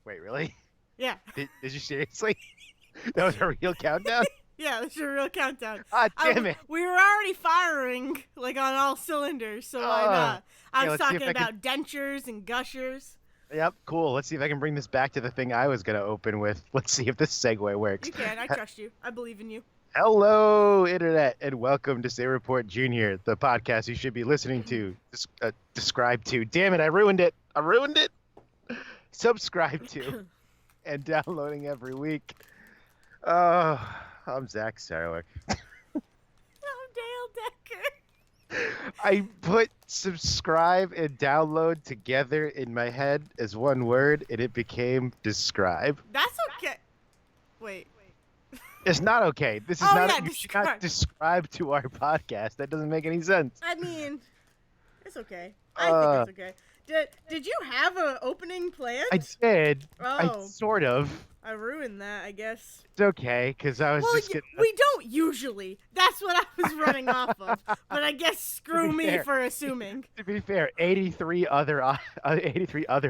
Wait, really? Yeah. Did you seriously? That was a real countdown? Yeah, that's your real countdown. Ah, damn it. We were already firing, like, on all cylinders, so why not? I Okay, was let's see if talking I can. about dentures and gushers. Yep, cool. Let's see if I can bring this back to the thing I was going to open with. Let's see if this segue works. You can. I trust you. I believe in you. Hello, Internet, and welcome to Say Report Jr., the podcast you should be listening to, describe to. Damn it, I ruined it. I ruined it. Subscribe to and downloading every week. I'm Zach Sarwick. Oh, Dale Decker. I put subscribe and download together in my head as one word, and it became describe. That's okay. Wait. It's not okay. This is Oh, not. yeah, You should not describe to our podcast. That doesn't make any sense. I mean, it's okay. I think it's okay. Did you have an opening planned? I did. Oh. I sort of. I ruined that, I guess. It's okay, because I was just getting. We don't usually. That's what I was running off of. But I guess screw me fair. for assuming. To be fair, 83 other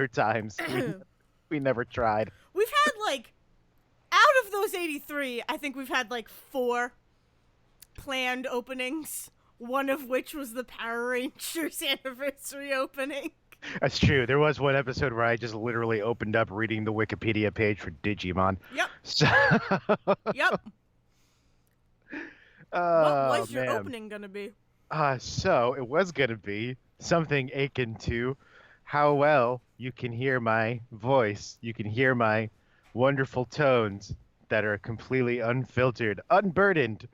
times we never tried. We've had, like, out of those 83, I think we've had, like, 4 planned openings, one of which was the Power Rangers anniversary opening. That's true. There was one episode where I just literally opened up reading the Wikipedia page for Digimon. Yep. So... Yep. What was your opening going to be? So it was going to be something akin to how well you can hear my voice. You can hear my wonderful tones that are completely unfiltered, unburdened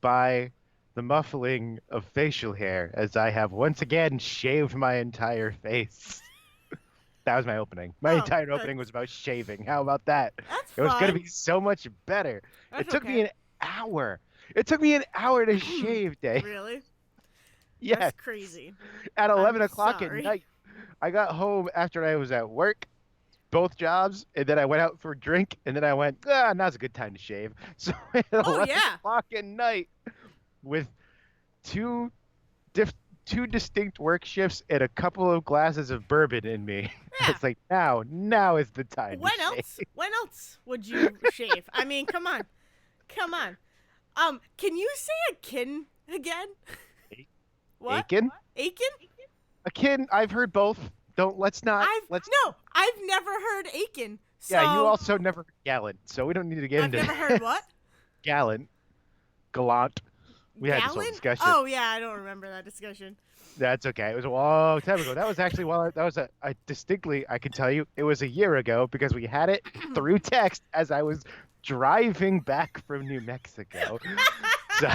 by the muffling of facial hair, as I have once again shaved my entire face. That was my opening. My entire opening was about shaving. How about that? That's It was fine. going to be so much better. It took me an hour. It took me an hour to shave, Day. Really? Yes. That's crazy. At 11 o'clock at sorry. night. I got home after I was at work, both jobs, and then I went out for a drink, and then I went, now's a good time to shave. So at 11 o'clock at night, with two distinct work shifts and a couple of glasses of bourbon in me. Yeah. It's like, now is the time When to else? shave. When else would you shave? I mean, come on. Come on. Can you say akin again? What? Aiken? Aiken? Akin, I've heard both. Let's I've never heard Aiken. So Yeah, you also never heard gallant, so we don't need to get into I've never heard what? gallant. Gallant. We had this whole Gallant? discussion. Oh yeah, I don't remember that discussion. That's okay. It was a long time ago. That was actually I distinctly, I can tell you, it was a year ago because we had it through text as I was driving back from New Mexico. So,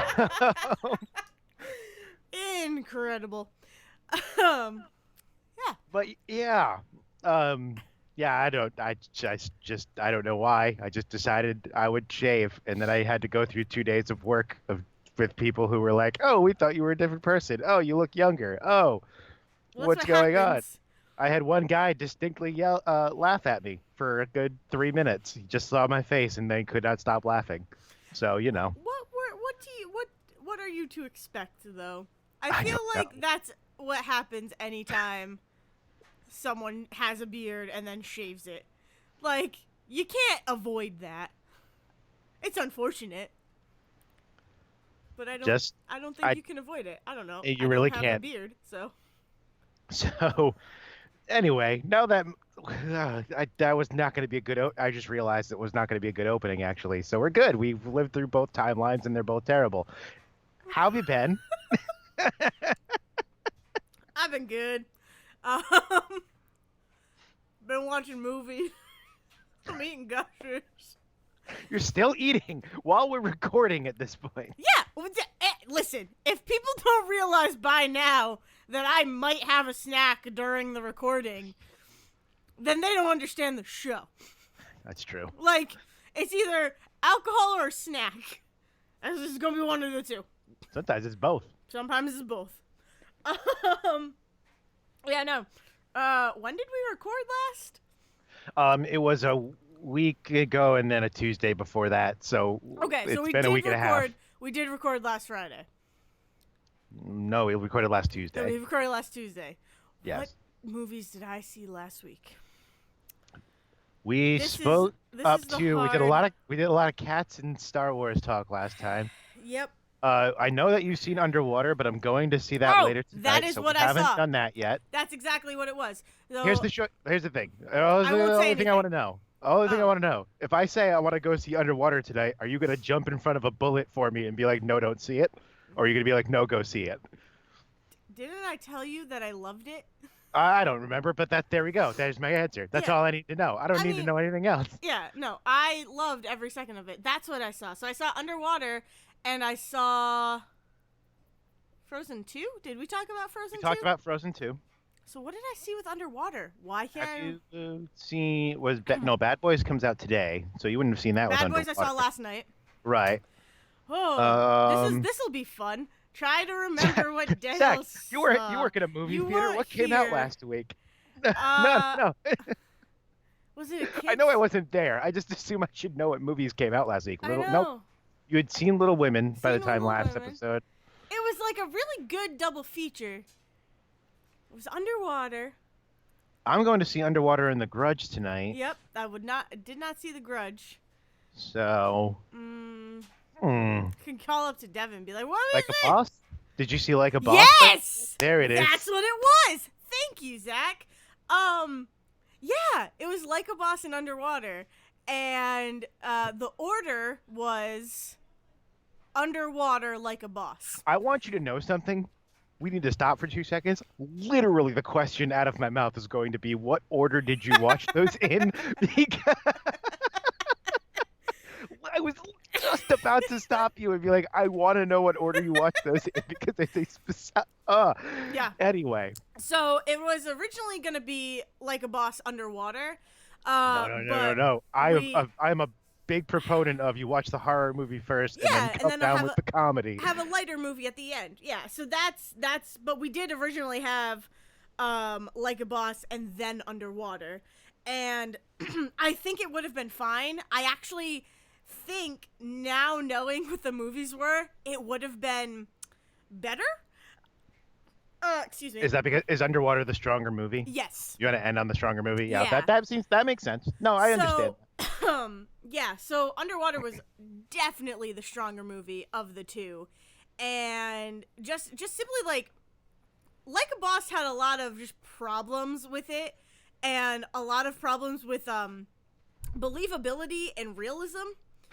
Incredible. but yeah, I don't know why. I just decided I would shave, and then I had to go through 2 days of work with people who were like, "Oh, we thought you were a different person. Oh, you look younger. Oh, what's going on?" I had one guy distinctly laugh at me for a good 3 minutes. He just saw my face and then could not stop laughing. So, you know. What are you to expect though? I feel like that's what happens anytime someone has a beard and then shaves it. Like, you can't avoid that. It's unfortunate. But I don't think you can avoid it. I don't know. You really can't. I don't have a beard, so. So, anyway, now that that was not going to be a good. I just realized it was not going to be a good opening, actually. So we're good. We've lived through both timelines, and they're both terrible. How have you been? I've been good. Been watching movies. I'm eating gushers. You're still eating while we're recording at this point. Yeah. Listen, if people don't realize by now that I might have a snack during the recording, then they don't understand the show. That's true. Like, it's either alcohol or a snack. And this is going to be one of the two. Sometimes it's both. Sometimes it's both. Yeah, no. When did we record last? It was a week ago and then a Tuesday before that. So okay, so it's been a week and a half. We did record last Friday. No, we recorded last Tuesday. So we recorded last Tuesday. Yes. What movies did I see last week? We spoke this up is the to hard. we did a lot of cats and Star Wars talk last time. Yep. I know that you've seen Underwater, but I'm going to see that Oh, later that tonight, is so we what I haven't saw. done that yet. That's exactly what it was. Here's So the show. Here's the thing. I The won't say only thing I want anything. to know. The only thing I Oh, want to know. If I say I want to go see Underwater tonight, are you gonna jump in front of a bullet for me and be like, "No, don't see it," or are you gonna be like, "No, go see it"? didn't I tell you that I loved it? I don't remember, but there we go. There's my answer. That's Yeah. all I need to know. I don't I need to mean, know anything else. yeah, no, I loved every second of it. That's what I saw. So I saw Underwater, and I saw Frozen 2. Did we talk about We Frozen 2? talked about Frozen 2. So what did I see with Underwater? Why Have can't you seen no Bad Boys comes out today, so you wouldn't have seen that with Bad Boys I saw Underwater, last night. right? Oh, Um, this'll be fun. Try to remember what Zach, Dayle you saw. work at a movie You theater. weren't What came out here. last week? No, Uh, no. was it a I kids? know I wasn't there. I just assume I should know what movies came out last week. I Nope. know. You had seen Little Women by the Seen time Little last Women. episode. It was like a really good double feature. It was Underwater. I'm going to see Underwater and The Grudge tonight. Yep, did not see The Grudge. So, Mm, hmm, can call up to Devin and be like, what like is a it? boss? Did you see Like a Boss? Yes! There it is. That's what it was! Thank you, Zach. Yeah, it was Like a Boss in Underwater. And the order was Underwater Like a Boss. I want you to know something. We need to stop for 2 seconds. Literally, the question out of my mouth is going to be, what order did you watch those in? Because I was just about to stop you and be like, I want to know what order you watched those in because it's a specific. Yeah. Anyway. So it was originally going to be Like a Boss Underwater. No. I'm a big proponent of you watch the horror movie first and then come down with the comedy. Have a lighter movie at the end. Yeah, so that's but we did originally have Like a Boss and then Underwater. And I think it would have been fine. I actually think now knowing what the movies were, it would have been better. Excuse me. Is that because is Underwater the stronger movie? Yes. You want to end on the stronger movie? Yeah. Yeah. That makes sense. No, I understand. Yeah, so Underwater was definitely the stronger movie of the two. And just simply like a Boss had a lot of just problems with it and a lot of problems with believability and realism.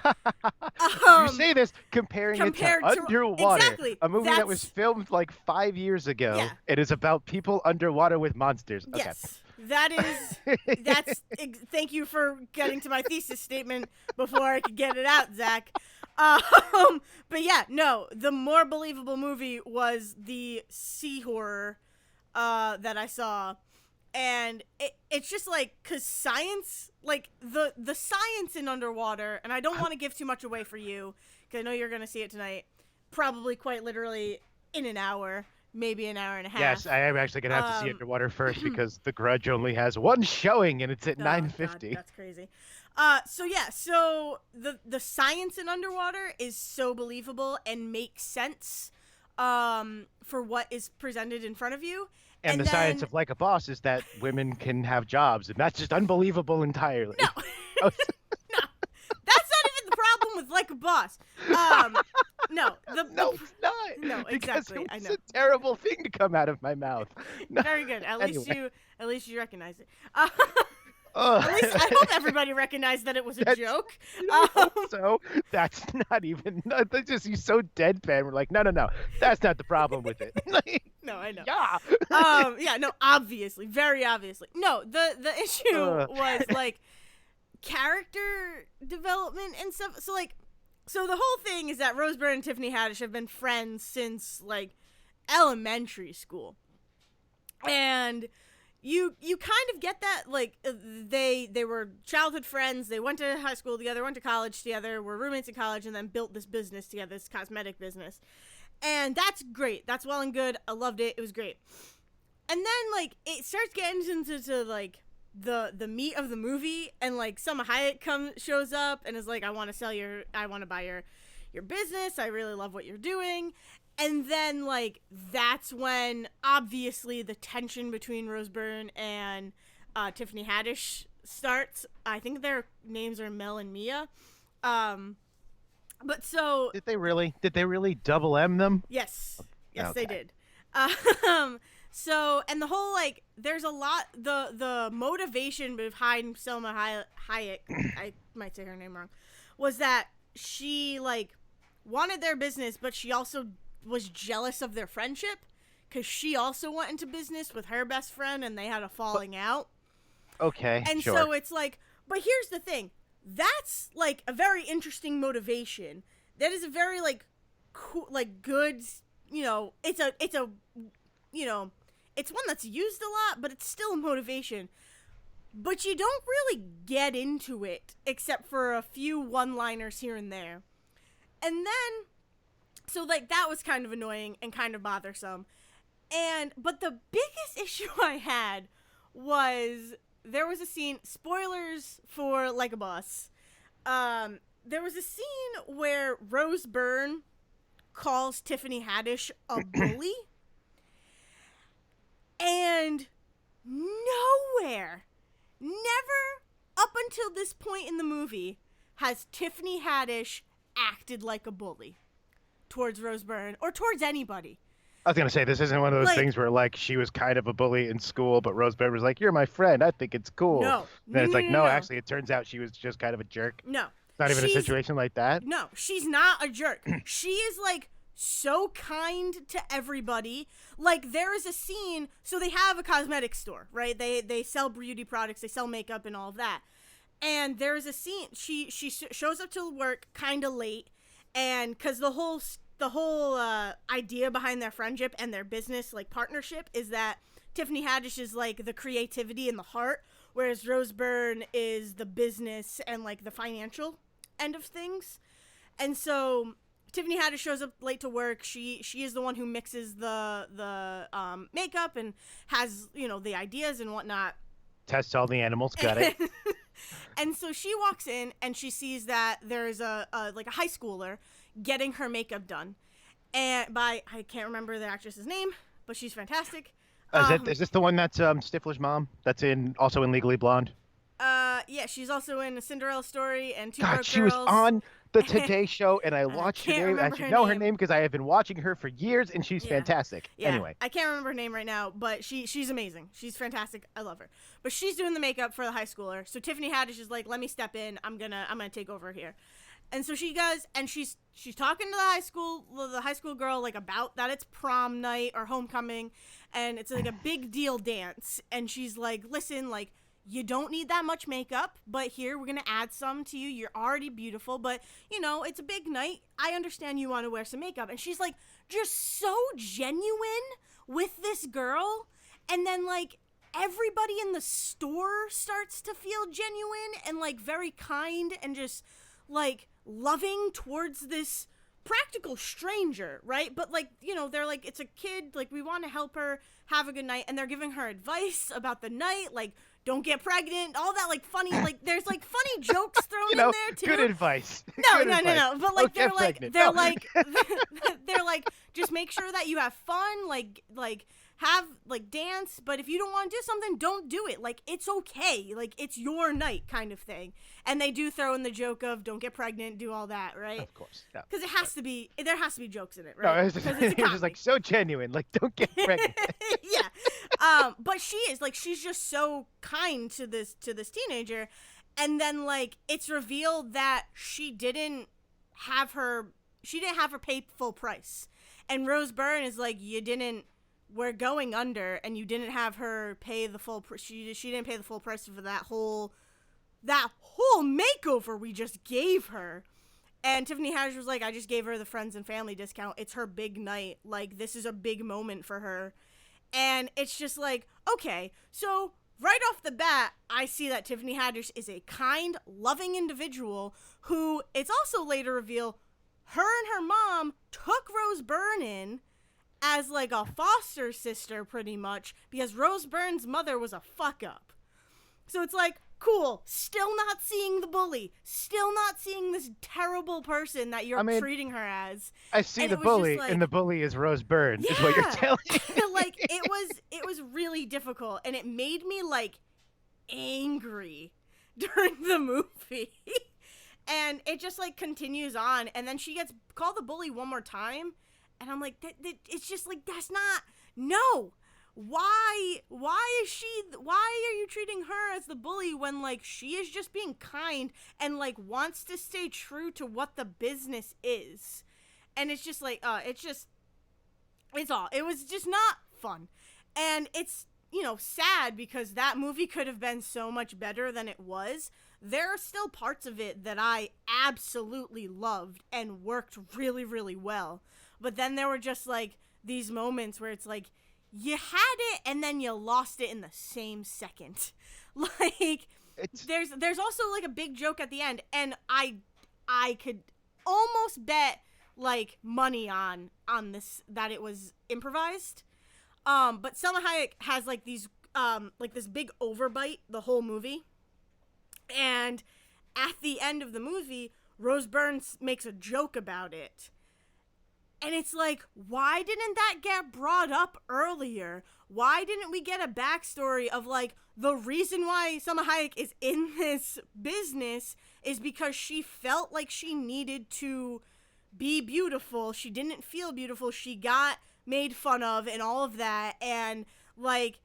You say this compared to Underwater, exactly, a movie that was filmed like 5 years ago. Yeah. It is about people underwater with monsters. Okay. Yes, that's. Thank you for getting to my thesis statement before I could get it out, Zach. But yeah, no, the more believable movie was the sea horror that I saw. And it's just like, cause science, like the science in Underwater, and I don't want to give too much away for you, cause I know you're gonna see it tonight, probably quite literally in an hour, maybe an hour and a half. Yes, I am actually gonna have to see Underwater first because The Grudge only has one showing and it's at 9:50. God, that's crazy. So the science in Underwater is so believable and makes sense, for what is presented in front of you. And the science of Like a Boss is that women can have jobs, and that's just unbelievable entirely. No, no, that's not even the problem with Like a Boss. No, no, it's not. No, exactly. Because I it's know. a terrible thing to come out of my mouth. No. Very good. At Anyway. least you recognize it. At least I hope everybody recognized that it was a joke. So that's not even. That's just you so deadpan. We're like, no. That's not the problem with it. No, I know. Yeah. Yeah. No. Obviously, very obviously. No. The issue was like character development and stuff. So the whole thing is that Rose Byrne and Tiffany Haddish have been friends since like elementary school, and you kind of get that, like, they were childhood friends, they went to high school together, went to college together, were roommates in college, and then built this business together, this cosmetic business. And that's great. That's well and good. I loved it. It was great. And then, like, it starts getting into like, the meat of the movie, and, like, Salma Hayek shows up and is like, I want to buy your business. I really love what you're doing. And then, like, that's when, obviously, the tension between Rose Byrne and Tiffany Haddish starts. I think their names are Mel and Mia. Um, but so Did they really? Did they really double M them? yes, yes, they Okay. did. Um, so and the whole like, there's a lot. The motivation behind Selma Hayek, I might say her name wrong, was that she like wanted their business, but she also was jealous of their friendship because she also went into business with her best friend and they had a falling out. Okay, And sure. so it's like, but here's the thing. That's like a very interesting motivation. That is a very like cool, like good, it's a you know, it's one that's used a lot, but it's still a motivation. But you don't really get into it except for a few one-liners here and there. And then so like that was kind of annoying and kind of bothersome. But the biggest issue I had was there was a scene, spoilers for Like a Boss. There was a scene where Rose Byrne calls Tiffany Haddish a bully, and nowhere, never up until this point in the movie, has Tiffany Haddish acted like a bully towards Rose Byrne or towards anybody. I was gonna say this isn't one of those Like, things where like she was kind of a bully in school, but Rose Bever's like, "You're my friend. I think it's cool." no, Then no, it's no, like, no, no, no, actually, it turns out she was just kind of a jerk. no. Not even a She's situation like that. No, she's not a jerk. She is like so kind to everybody. Like there is a scene, so they have a cosmetic store, right? They sell beauty products, they sell makeup and all of that. And there is a scene, she shows up to work kind of late, and cuz the whole idea behind their friendship and their business like partnership is that Tiffany Haddish is like the creativity and the heart, whereas Rose Byrne is the business and like the financial end of things. And so Tiffany Haddish shows up late to work. She is the one who mixes the makeup and has the ideas and whatnot. Tests all the animals. Got it. And so she walks in and she sees that there's a high schooler getting her makeup done, and by I can't remember the actress's name, but she's fantastic. Is this the one that's Stifler's mom? That's also in Legally Blonde. Yeah, she's also in A Cinderella Story and Two God, Broke she was Girls. on the Today Show, and I And I watched her can't name. I remember should her know her name. name because I have been watching her for years, and she's Yeah. fantastic. Yeah, Anyway, I can't remember her name right now, but she's amazing. She's fantastic. I love her. But she's doing the makeup for the high schooler. So Tiffany Haddish is like, "Let me step in. I'm gonna take over here." And so she goes, and she's talking to the high school girl like about that it's prom night or homecoming, and it's like a big deal dance. And she's like, "Listen, like, you don't need that much makeup, but here we're gonna add some to you. You're already beautiful, but it's a big night. I understand you want to wear some makeup." And she's like, just so genuine with this girl, and then like everybody in the store starts to feel genuine and like very kind and just like loving towards this practical stranger, right? But like, they're like, it's a kid, like we want to help her have a good night, and they're giving her advice about the night, like don't get pregnant, all that like funny, like there's like funny jokes thrown in there too. good advice. No, Good no, no, advice. no. But like Don't get pregnant. they're No. like they're like, just make sure that you have fun, like have like dance, but if you don't want to do something, don't do it. Like it's okay. Like it's your night kind of thing. And they do throw in the joke of don't get pregnant, do all that, right? Of course. Yeah. Because there has to be jokes in it, No, right? it's just, Because it's a it was just like so genuine. Like, don't get pregnant. yeah. But she's just so kind to this teenager, and then like it's revealed that she didn't have her pay full price, and Rose Byrne is like, we're going under, and you didn't have her pay the full she didn't pay the full price for that whole makeover we just gave her. And Tiffany Haddish was like, I just gave her the friends and family discount. It's her big night. Like, this is a big moment for her. And it's just like, okay, so right off the bat, I see that Tiffany Haddish is a kind, loving individual who, it's also later revealed, her and her mom took Rose Byrne in as like a foster sister pretty much, because Rose Byrne's mother was a fuck up. So it's like, cool, still not seeing the bully, still not seeing this terrible person that you're treating her as. I see the bully, and the bully is Rose Byrne, is what you're telling me. Like, it was really difficult, and it made me like angry during the movie. And it just like continues on, and then she gets called the bully one more time, and I'm like, it's just like, that's not, no. Why is she, why are you treating her as the bully when like she is just being kind and like wants to stay true to what the business is? And it's just like, it was just not fun. And it's, sad because that movie could have been so much better than it was. There are still parts of it that I absolutely loved and worked really, really well. But then there were just like these moments where it's like, you had it and then you lost it in the same second. Like, there's also like a big joke at the end, and I could almost bet like money on this that it was improvised. But Selma Hayek has like these like this big overbite the whole movie. And at the end of the movie, Rose Byrne makes a joke about it. And it's like, why didn't that get brought up earlier? Why didn't we get a backstory of like, the reason why Selma Hayek is in this business is because she felt like she needed to be beautiful. She didn't feel beautiful. She got made fun of and all of that. And like,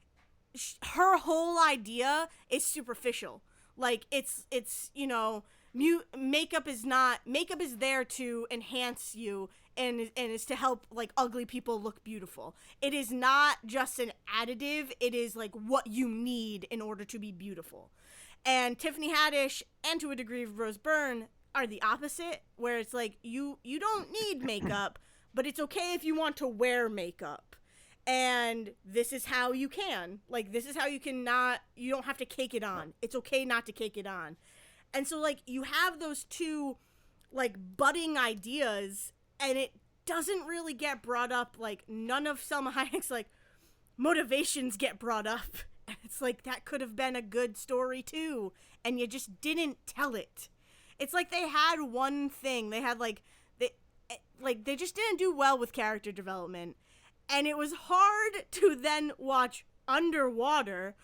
her whole idea is superficial. Like, it's makeup is there to enhance you and is to help like ugly people look beautiful. It is not just an additive. It is like what you need in order to be beautiful. And Tiffany Haddish, and to a degree Rose Byrne, are the opposite, where it's like you don't need makeup, but it's okay if you want to wear makeup. And this is how you can. Like, this is how you don't have to cake it on. It's okay not to cake it on. And so, like, you have those two, like, budding ideas, and it doesn't really get brought up. Like, none of Selma Hayek's, like, motivations get brought up. And it's like, that could have been a good story, too. And you just didn't tell it. It's like they had one thing. They had, they just didn't do well with character development. And it was hard to then watch Underwater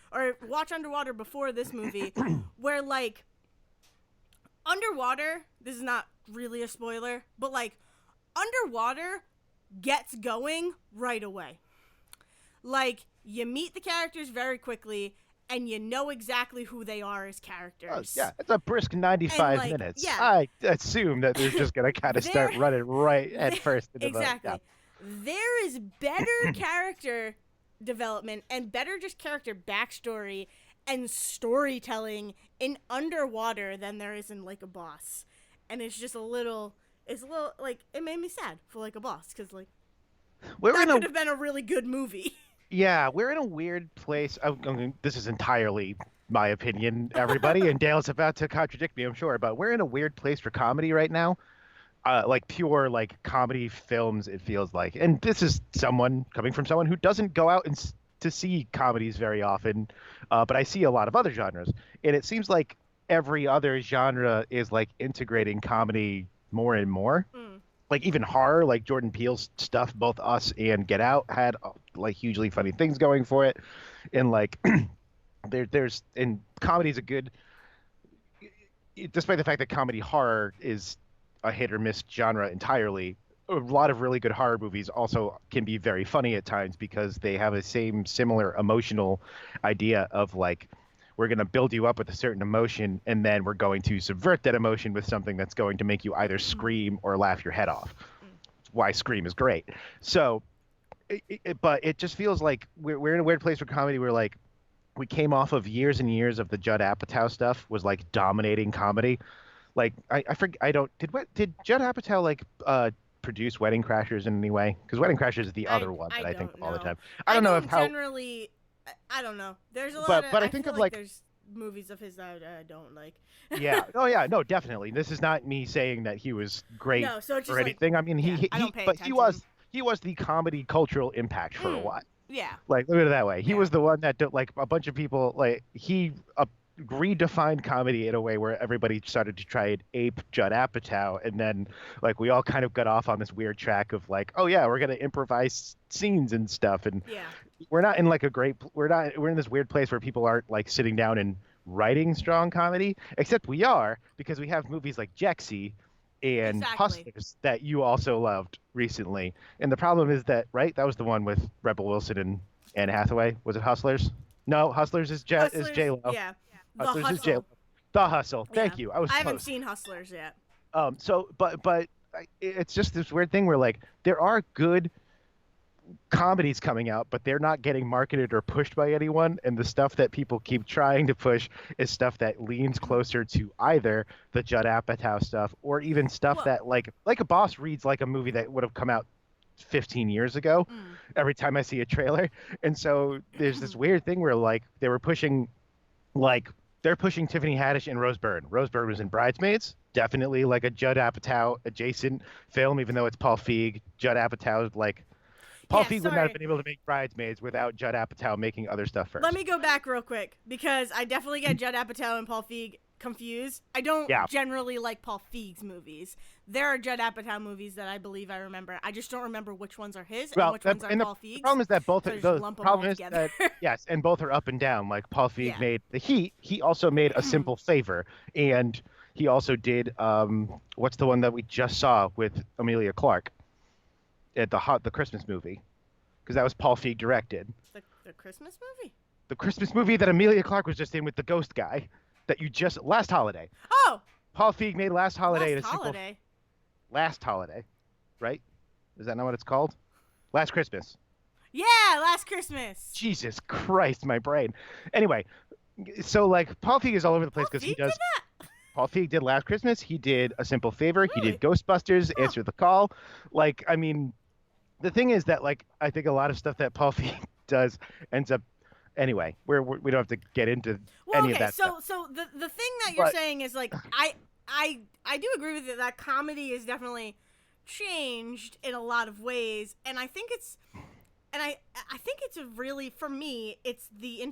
before this movie, where, like, Underwater, this is not really a spoiler, but, like, Underwater gets going right away. Like, you meet the characters very quickly, and you know exactly who they are as characters. Oh, yeah, it's a brisk 95 minutes. Yeah. I assume that they're just going to kind of start running right at first. Exactly. Yeah. There is better character development and better just character backstory and storytelling in Underwater than there is in Like a Boss. And it's just a little, like, it made me sad for Like a Boss, because, like, that could have been a really good movie. Yeah, we're in a weird place. This is entirely my opinion, everybody, and Dale's about to contradict me, I'm sure, but we're in a weird place for comedy right now. Like pure like comedy films, it feels like. And this is coming from someone who doesn't go out to see comedies very often, but I see a lot of other genres, and it seems like every other genre is like integrating comedy more and more. Like even horror, like Jordan Peele's stuff, both Us and Get Out had like hugely funny things going for it, and like there's and comedy's a good, despite the fact that comedy horror is a hit or miss genre entirely. A lot of really good horror movies also can be very funny at times because they have a similar emotional idea of like, we're going to build you up with a certain emotion and then we're going to subvert that emotion with something that's going to make you either scream or laugh your head off. That's why Scream is great. So, but it just feels like we're in a weird place for comedy where like we came off of years and years of the Judd Apatow stuff was like dominating comedy. Like I forget, did Judd Apatow like produce Wedding Crashers in any way? Because Wedding Crashers is the other one that I think of all the time. I don't know if generally, I don't know. There's a lot, but I think of like there's movies of his that I don't like. Yeah. Oh yeah. No, definitely. This is not me saying that he was great or anything. Like, I mean, he was the comedy cultural impact for a while. Yeah. Like, look at it that way. He was the one that like a bunch of people like he redefined comedy in a way where everybody started to try and ape Judd Apatow, and then like we all kind of got off on this weird track of like, oh yeah, we're gonna improvise scenes and stuff, and we're not in like we're in this weird place where people aren't like sitting down and writing strong comedy, except we are because we have movies like Jexy and Exactly. Hustlers that you also loved recently. And the problem is that, right? That was the one with Rebel Wilson and Anne Hathaway. Was it Hustlers? No, Hustlers is Hustlers, J Lo. yeah. The Hustlers is J Lo. Hustle. The Hustle. Yeah. Thank you. I was I haven't close. seen Hustlers yet. It's just this weird thing where like there are good comedies coming out, but they're not getting marketed or pushed by anyone. And the stuff that people keep trying to push is stuff that leans closer to either the Judd Apatow stuff or even stuff Well, that like a boss reads like a movie that would have come out 15 years ago mm. every time I see a trailer. And so there's this weird thing where like they were pushing like they're pushing Tiffany Haddish and Rose Byrne. Rose Byrne was in Bridesmaids, definitely like a Judd Apatow adjacent film, even though it's Paul Feig. Judd Apatow like Paul Yeah, Feig would not have sorry. been able to make Bridesmaids without Judd Apatow making other stuff Let first. me go back real quick because I definitely get Judd Apatow and Paul Feig confused. I don't Yeah. generally like Paul Feig's movies. There are Judd Apatow movies that I believe I remember. I just don't remember which ones are his and Well, which ones are and Paul the Feig's. problem is that both So I are, just the lump them all problem is together. that yes, and both are up and down. Like Paul Feig Yeah. made The Heat. He also made A Simple Favor, and he also did what's the one that we just saw with Amelia Clarke at the Christmas movie, because that was Paul Feig directed. The Christmas movie? The Christmas movie that Amelia Clarke was just in with the ghost guy that you just last holiday. Oh! Paul Feig made Last Holiday Last a simple Holiday. Last Holiday, right? Is that not what it's called? Last Christmas. Yeah, Last Christmas. Jesus Christ, my brain. Anyway, so like Paul Feig is all over the place Paul because he Feig does. did that? Paul Feig did Last Christmas. He did A Simple Favor. He Really? did Ghostbusters. Huh. Answer the Call. Like, I mean, the thing is that like I think a lot of stuff that Paul Feig does ends up. Anyway, we don't have to get into Well, any of okay, that so stuff. so the thing that you're But saying is like I do agree with it that comedy is definitely changed in a lot of ways, and I think it's I think it's a really for me it's the I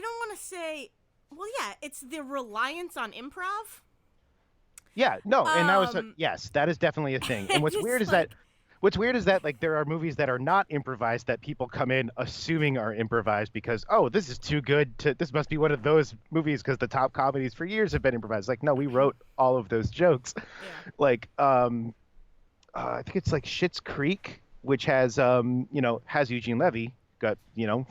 don't want to say well yeah it's the reliance on improv. yeah, no, and that was Um, yes, that is definitely a thing. And just like what's weird is that like there are movies that are not improvised that people come in assuming are improvised because oh this is too good to this must be one of those movies because the top comedies for years have been improvised. Like no, we wrote all of those jokes. yeah. Like I think it's like Schitt's Creek, which has has Eugene Levy, got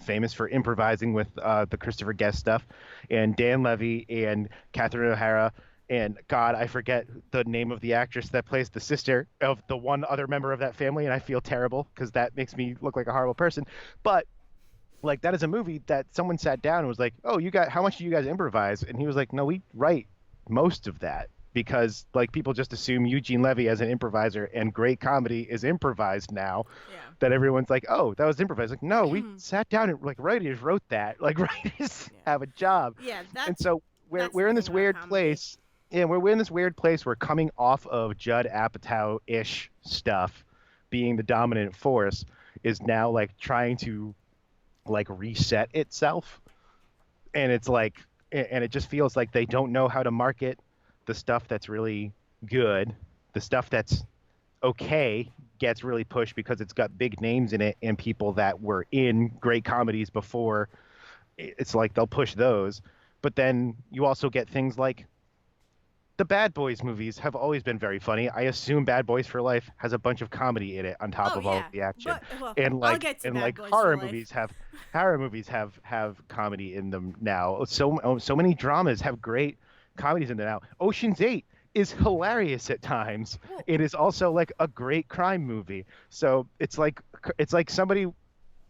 famous for improvising with the Christopher Guest stuff, and Dan Levy and Catherine O'Hara. And God, I forget the name of the actress that plays the sister of the one other member of that family, and I feel terrible because that makes me look like a horrible person. But like that is a movie that someone sat down and was like, "Oh, you got how much do you guys improvise?" And he was like, "No, we write most of that because like people just assume Eugene Levy as an improviser and great comedy is improvised now." Yeah. That everyone's like, "Oh, that was improvised." Like, no, we sat down and like writers wrote that. Like writers Yeah. have a job, Yeah, and so we're that's we're the in thing this about weird comedy. place. Yeah, we're in this weird place. We're coming off of Judd Apatow-ish stuff being the dominant force is now like trying to like reset itself, and it's like and it just feels like they don't know how to market the stuff that's really good. The stuff that's okay gets really pushed because it's got big names in it and people that were in great comedies before. It's like they'll push those, but then you also get things like the Bad Boys movies have always been very funny. I assume Bad Boys for Life has a bunch of comedy in it on top Oh of all of yeah, the action. but well, And I'll like get to and Bad like Boys for Life. horror movies have comedy in them now. So many dramas have great comedies in them now. Ocean's 8 is hilarious at times. Well, It is also like a great crime movie. So it's like somebody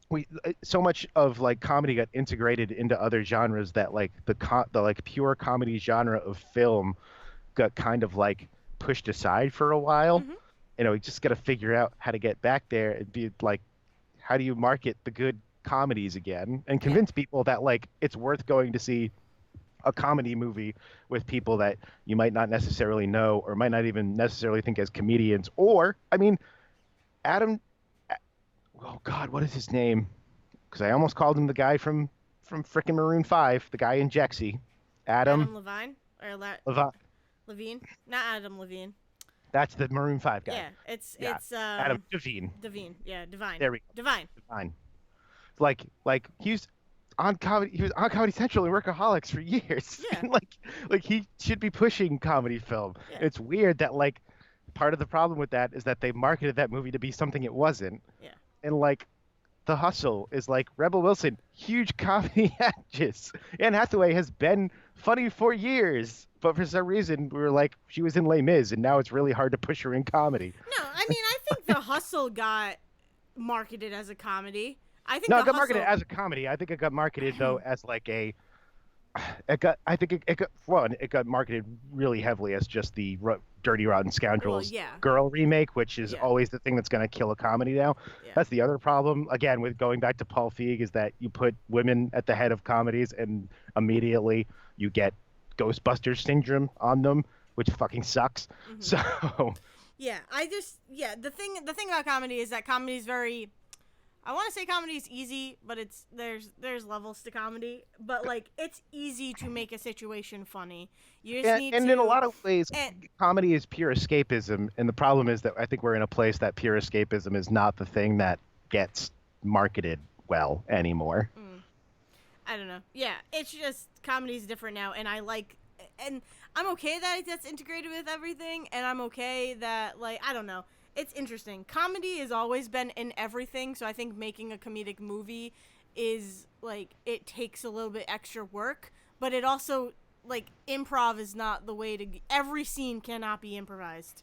we so much of like comedy got integrated into other genres that like the like pure comedy genre of film got kind of like pushed aside for a while. hmm We just got to figure out how to get back there and be like, how do you market the good comedies again and yeah, convince people that like it's worth going to see a comedy movie with people that you might not necessarily know or might not even necessarily think as comedians. Or, I mean, Adam, oh God, what is his name? Because I almost called him the guy from frickin' Maroon 5, the guy in Jexy. Adam Adam Levine or Levine. Levine, not Adam Levine. That's the Maroon 5 guy. Yeah, it's Yeah. it's Adam Devine. Devine. Yeah, Divine. There we go. Divine. Fine. Like he's He was on Comedy Central and Workaholics for years. Yeah, And like he should be pushing comedy film. yeah, It's weird that like part of the problem with that is that they marketed that movie to be something it wasn't. yeah. And like The Hustle is like Rebel Wilson, huge comedy actress. Anne Hathaway has been funny for years, but for some reason we were like she was in Les Mis, and now it's really hard to push her in comedy. No, I mean I think The Hustle got marketed as a comedy. I think No, The it got marketed Hustle. as a comedy. I think it got marketed though as like a. It got. I think it got one. It got marketed really heavily as just the Dirty Rotten Well, Scoundrels yeah, girl remake, which is yeah, always the thing that's going to kill a comedy now. yeah. That's the other problem. Again, with going back to Paul Feig, is that you put women at the head of comedies, and immediately you get Ghostbusters syndrome on them, which fucking sucks. Mm-hmm. So. Yeah, the thing about comedy is that comedy is very. I want to say comedy is easy, but there's levels to comedy. But like it's easy to make a situation funny. You just need And to. in a lot of ways, And, comedy is pure escapism. And the problem is that I think we're in a place that pure escapism is not the thing that gets marketed well anymore. I don't know. Yeah, it's just comedy's different now, and and I'm okay that that's integrated with everything, and I'm okay that like I don't know. It's interesting. Comedy has always been in everything, so I think making a comedic movie is like it takes a little bit extra work, but it also like improv is not the way to. Every scene cannot be improvised.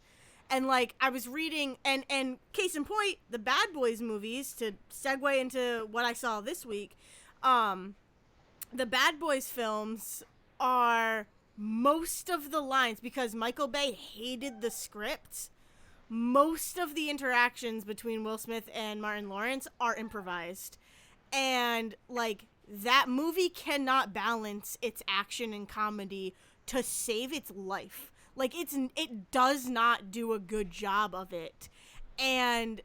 And like I was reading, and case in point, the Bad Boys movies. To segue into what I saw this week, the Bad Boys films are most of the lines because Michael Bay hated the script. Most of the interactions between Will Smith and Martin Lawrence are improvised. And like that movie cannot balance its action and comedy to save its life. Like it does not do a good job of it. And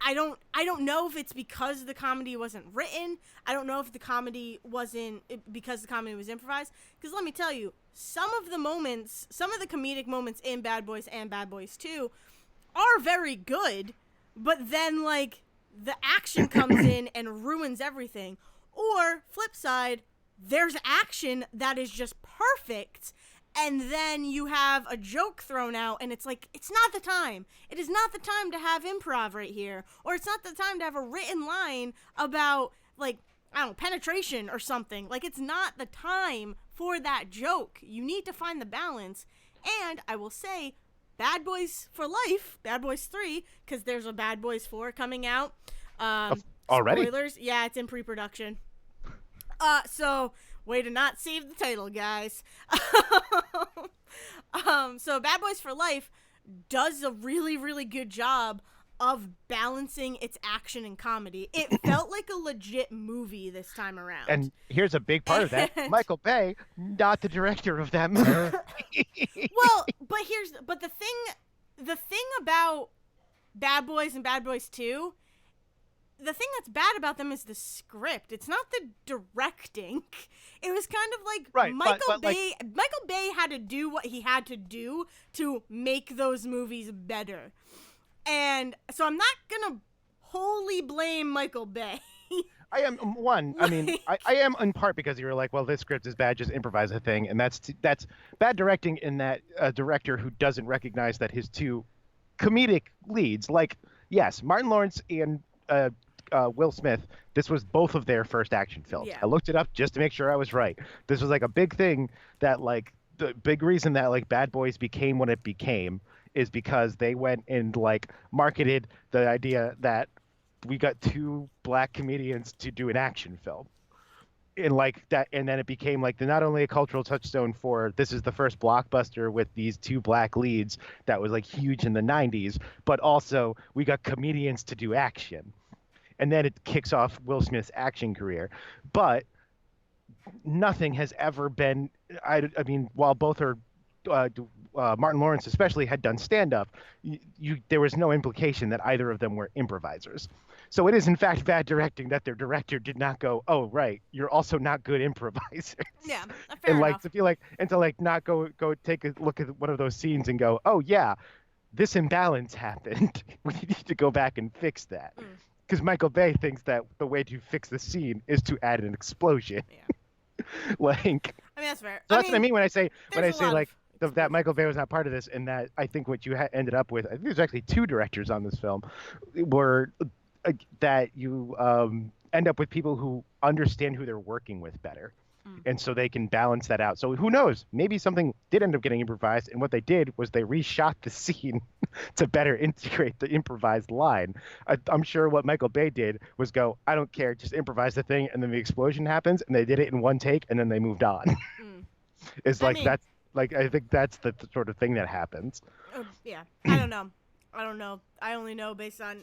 I don't know if it's because the comedy wasn't written. I don't know if the comedy wasn't because the comedy was improvised. Because let me tell you, some of the comedic moments in Bad Boys and Bad Boys 2 are very good, but then like the action comes in and ruins everything. Or flip side, there's action that is just perfect, and then you have a joke thrown out, and it's like, it's not the time. It is not the time to have improv right here. Or it's not the time to have a written line about, like, I don't know, penetration or something. Like, it's not the time for that joke. You need to find the balance. And I will say, Bad Boys for Life, Bad Boys 3, because there's a Bad Boys 4 coming out. Already? Spoilers. Yeah, it's in pre-production. So way to not save the title, guys. So Bad Boys for Life does a really, really good job of balancing its action and comedy. It felt like a legit movie this time around. And here's a big part of that. Michael Bay, not the director of that movie. Well, but the thing about Bad Boys and Bad Boys 2, the thing that's bad about them is the script. It's not the directing. It was kind of like Right, Michael Bay had to do what he had to do to make those movies better. And so I'm not going to wholly blame Michael Bay. I am one. I mean, I am in part because you were like, well, this script is bad, just improvise a thing, and that's bad directing in that a director who doesn't recognize that his two comedic leads, like yes, Martin Lawrence and Will Smith, this was both of their first action films. Yeah. I looked it up just to make sure I was right. This was like a big thing that like the big reason that like Bad Boys became what it became is because they went and like marketed the idea that we got two black comedians to do an action film. And like that, and then it became like not only a cultural touchstone for this is the first blockbuster with these two black leads that was like huge in the 90s, but also we got comedians to do action. And then it kicks off Will Smith's action career. But nothing has ever been, I mean, while both are, Martin Lawrence especially had done stand-up, there was no implication that either of them were improvisers. So it is in fact bad directing that their director did not go, oh right, you're also not good improvisers. Yeah, fair and like enough. to be like, and to like not go take a look at one of those scenes and go, oh yeah, this imbalance happened. We need to go back and fix that. because Michael Bay thinks that the way to fix the scene is to add an explosion. Yeah. Like, I mean, that's fair. so that's what I mean when There's I a say lot of like that explosions. Michael Bay was not part of this, and that I think what you ended up with, I think there's actually two directors on this film, were that you end up with people who understand who they're working with better. Mm. And so they can balance that out. So who knows? Maybe something did end up getting improvised, and what they did was they reshot the scene to better integrate the improvised line. I'm sure what Michael Bay did was go, I don't care, just improvise the thing, and then the explosion happens, and they did it in one take, and then they moved on. Mm. It's I like mean, that's like I think that's the sort of thing that happens. yeah. I don't know. I don't know. I only know based on.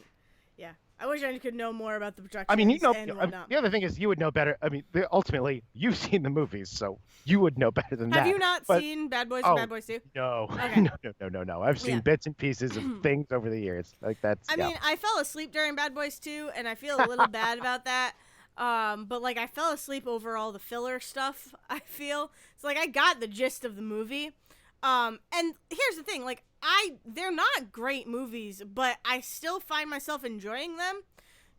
Yeah. I wish I could know more about the I mean, you projections know, and whatnot. the other thing is you would know better. I mean, ultimately, you've seen the movies, so you would know better than Have that. you not But seen Bad Boys and oh Bad Boys 2? no, Okay. no. I've seen Yeah. bits and pieces of things over the years. Like that's I yeah. mean, I fell asleep during Bad Boys 2, and I feel a little bad about that. But like I fell asleep over all the filler stuff. I feel it's like I got the gist of the movie. And here's the thing: like they're not great movies, but I still find myself enjoying them.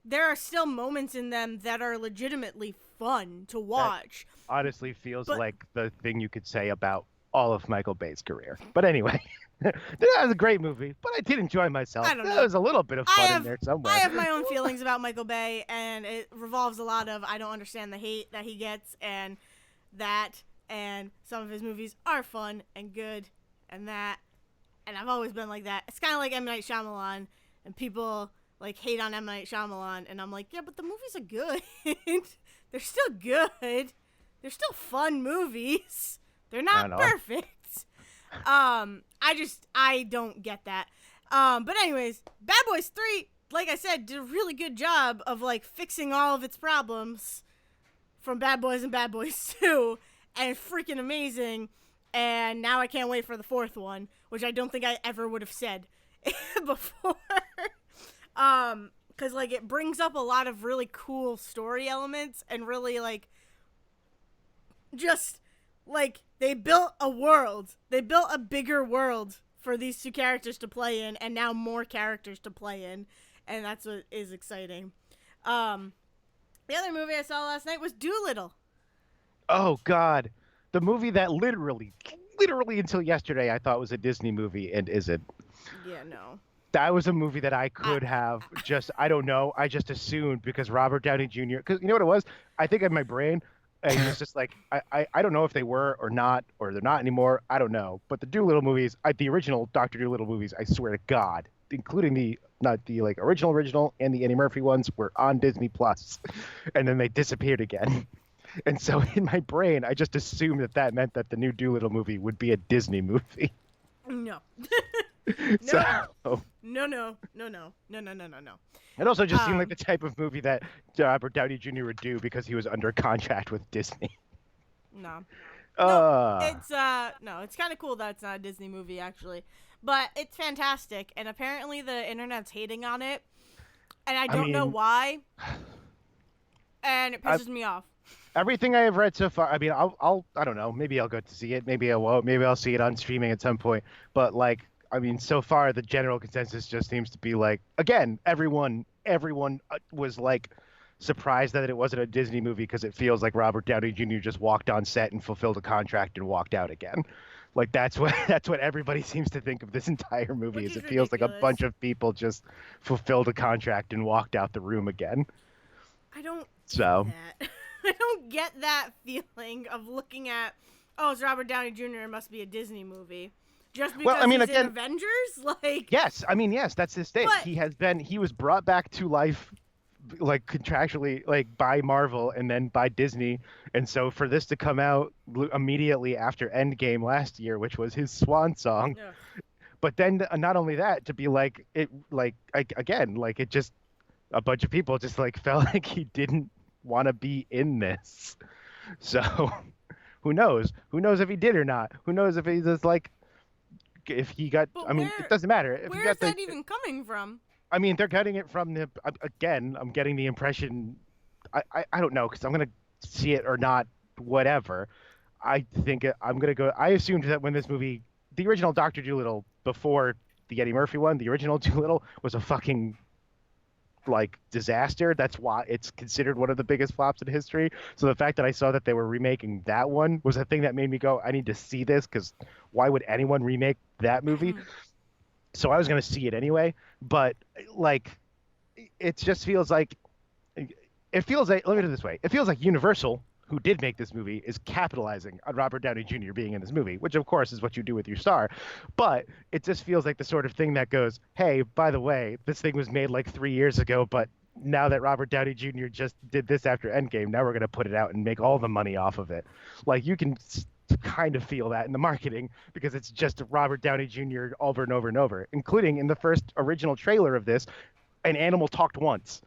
There are still moments in them that are legitimately fun to That watch. honestly feels But like the thing you could say about all of Michael Bay's career. But anyway, that was a great movie, but I did enjoy myself. I don't There know. was a little bit of I fun in have there I somewhere. have my own feelings about Michael Bay, and it revolves a lot of I don't understand the hate that he gets, and that, and some of his movies are fun and good, and that, and I've always been like that. It's kind of like M Night Shyamalan, and people like hate on M Night Shyamalan, and I'm like, yeah, but the movies are good. They're still good. They're still fun movies. They're I not don't know. perfect. I don't get that. But anyways, Bad Boys 3, like I said, did a really good job of like fixing all of its problems from Bad Boys and Bad Boys 2, and it's freaking amazing. And now I can't wait for the fourth one, which I don't think I ever would have said before. Cause like it brings up a lot of really cool story elements and really like just like they built a world. They built a bigger world for these two characters to play in, and now more characters to play in, and that's what is exciting. Um, the other movie I saw last night was Doolittle. Oh God, the movie that literally until yesterday I thought was a Disney movie and isn't. Yeah, no. That was a movie that I I, could have just I don't know. I just assumed because Robert Downey Jr. Because you know what it was. I think in my brain it was just like I don't know if they were or not or they're not anymore. I don't know. But the Doolittle movies, the original Doctor Doolittle movies, I swear to God, including the not the like original and the Eddie Murphy ones were on Disney Plus, and then they disappeared again. And so in my brain, I just assumed that that meant that the new Doolittle movie would be a Disney movie. no. So Nope. No. it also just seemed like Um, the type of movie that Robert Downey Jr. would do because he was under contract with Disney. no. No, Uh, it's kind of cool that it's not a Disney movie actually, but it's fantastic, and apparently the internet's hating on it, and I I don't know mean, why, and it I, pisses me off. everything I have read so far, I mean, I don't know, maybe I'll go to see it, maybe I won't, maybe I'll see it on streaming at some point. But like, I mean, so far the general consensus just seems to be like, again, everyone was like surprised that it wasn't a Disney movie because it feels like Robert Downey Jr. just walked on set and fulfilled a contract and walked out again. Like that's what that's what everybody seems to think of this entire movie Which is. is It feels like a ridiculous. bunch of people just fulfilled a contract and walked out the room again. I don't get So, that. I don't get that feeling of looking at, oh, it's Robert Downey Jr. It must be a Disney movie, just well, I because mean, he's in again, Avengers. Like, yes, I mean, yes, that's his thing. but He was brought back to life like contractually like by Marvel and then by Disney. And so for this to come out immediately after Endgame last year, which was his swan song, ugh. but then not only that to be like it again like it just a bunch of people just like felt like he didn't want to be in this. So who knows if he did or not, who knows if he just like if he got I But mean it doesn't matter if he where is got the that even coming from? I mean they're cutting it from the again I'm getting the impression I don't know because I'm gonna see it or not whatever. I think I'm gonna go. I assumed that when this movie, the original Doctor Dolittle before the Eddie Murphy one, the original Dolittle was a fucking like disaster. That's why it's considered one of the biggest flops in history. So the fact that I saw that they were remaking that one was a thing that made me go, I need to see this, because why would anyone remake that movie? So I was going to see it anyway, but like it just feels like let me do it this way. It feels like Universal, who did make this movie, is capitalizing on Robert Downey Jr. being in this movie, which of course is what you do with your star. But it just feels like the sort of thing that goes, hey, by the way, this thing was made like 3 years ago, but now that Robert Downey Jr. just did this after Endgame, now we're going to put it out and make all the money off of it. Like you can kind of feel that in the marketing, because it's just Robert Downey Jr. over and over and over, including in the first original trailer of this, an animal talked once.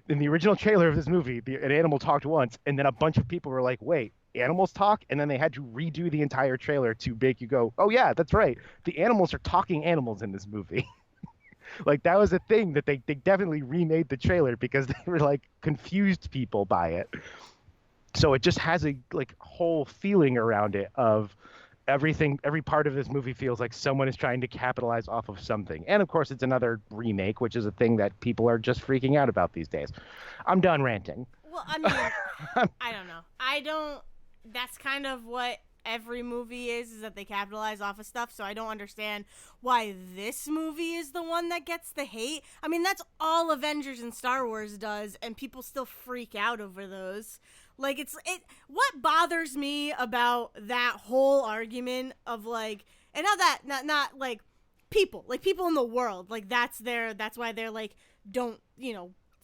In the original trailer of this movie, an animal talked once, and then a bunch of people were like, wait, animals talk? And then they had to redo the entire trailer to make you go, oh yeah, that's right. The animals are talking animals in this movie. Like that was a thing that they definitely remade the trailer because they were like confused people by it. So it just has a like whole feeling around it of everything, every part of this movie feels like someone is trying to capitalize off of something. And of course it's another remake, which is a thing that people are just freaking out about these days. I'm done ranting. Well, I mean, I don't know. That's kind of what every movie is that they capitalize off of stuff, so I don't understand why this movie is the one that gets the hate. I mean, that's all Avengers and Star Wars does, and people still freak out over those. Like, what bothers me about that whole argument of, like, and not like, people in the world, like, that's why they're, like, don't,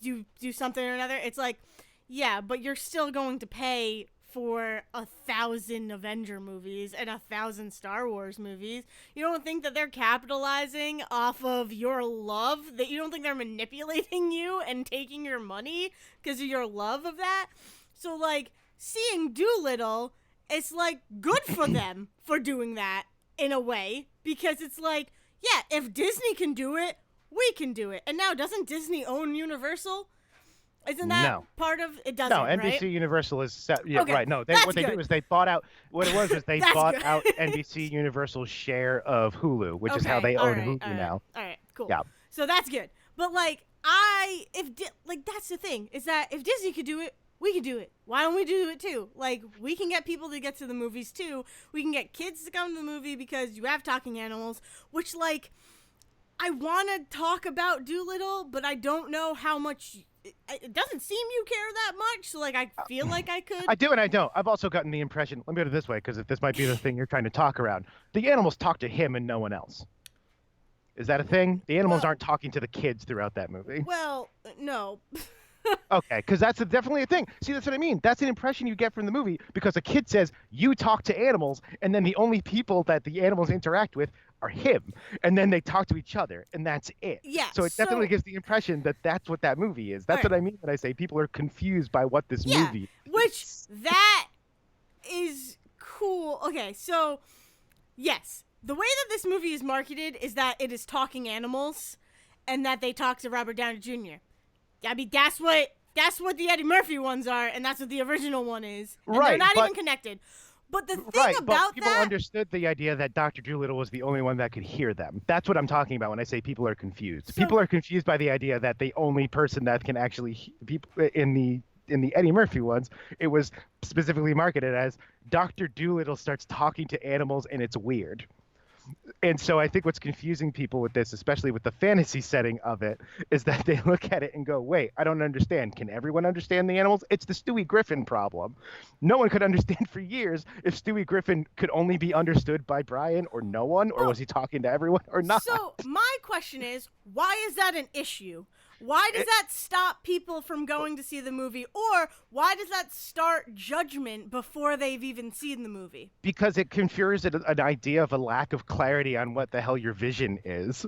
do something or another. It's like, yeah, but you're still going to pay for 1,000 Avenger movies and 1,000 Star Wars movies. You don't think that they're capitalizing off of your love? That you don't think they're manipulating you and taking your money because of your love of that? So, like, seeing Doolittle, it's, like, good for them for doing that in a way. Because it's like, yeah, if Disney can do it, we can do it. And now, doesn't Disney own Universal? Isn't that part of it? Doesn't, no, NBC right? Universal is set. Yeah, okay, right. No, what they did was they bought out. What it was they bought out NBC Universal's share of Hulu, which is how they own Hulu now. All right, cool. Yeah. So that's good. But like, that's the thing is that if Disney could do it, we can do it. Why don't we do it too? Like, we can get people to get to the movies too. We can get kids to come to the movie because you have talking animals, which, like, I want to talk about Doolittle, but I don't know how much. It doesn't seem you care that much, so, like, I feel like I could. I do and I don't. I've also gotten the impression, let me put it this way, because if this might be the thing you're trying to talk around, the animals talk to him and no one else. Is that a thing? The animals aren't talking to the kids throughout that movie. Well, no. Okay, because that's definitely a thing. See, that's what I mean. That's an impression you get from the movie, because a kid says, you talk to animals, and then the only people that the animals interact with are him. And then they talk to each other, and that's it. Yeah. So it definitely gives the impression that that's what that movie is. That's what I mean when I say people are confused by what this movie is. Which, that is cool. Okay, so, yes. The way that this movie is marketed is that it is talking animals, and that they talk to Robert Downey Jr. I mean, that's what the Eddie Murphy ones are, and that's what the original one is. And they're not even connected. But the thing about people understood the idea that Dr. Dolittle was the only one that could hear them. That's what I'm talking about when I say people are confused. So, people are confused by the idea that the only person that can actually people in the Eddie Murphy ones, it was specifically marketed as Dr. Dolittle starts talking to animals and it's weird. And so I think what's confusing people with this, especially with the fantasy setting of it, is that they look at it and go, wait, I don't understand. Can everyone understand the animals? It's the Stewie Griffin problem. No one could understand for years if Stewie Griffin could only be understood by Brian or no one, or was he talking to everyone or not? So my question is, why is that an issue? Why does that stop people from going to see the movie? Or why does that start judgment before they've even seen the movie? Because it confers an idea of a lack of clarity on what the hell your vision is.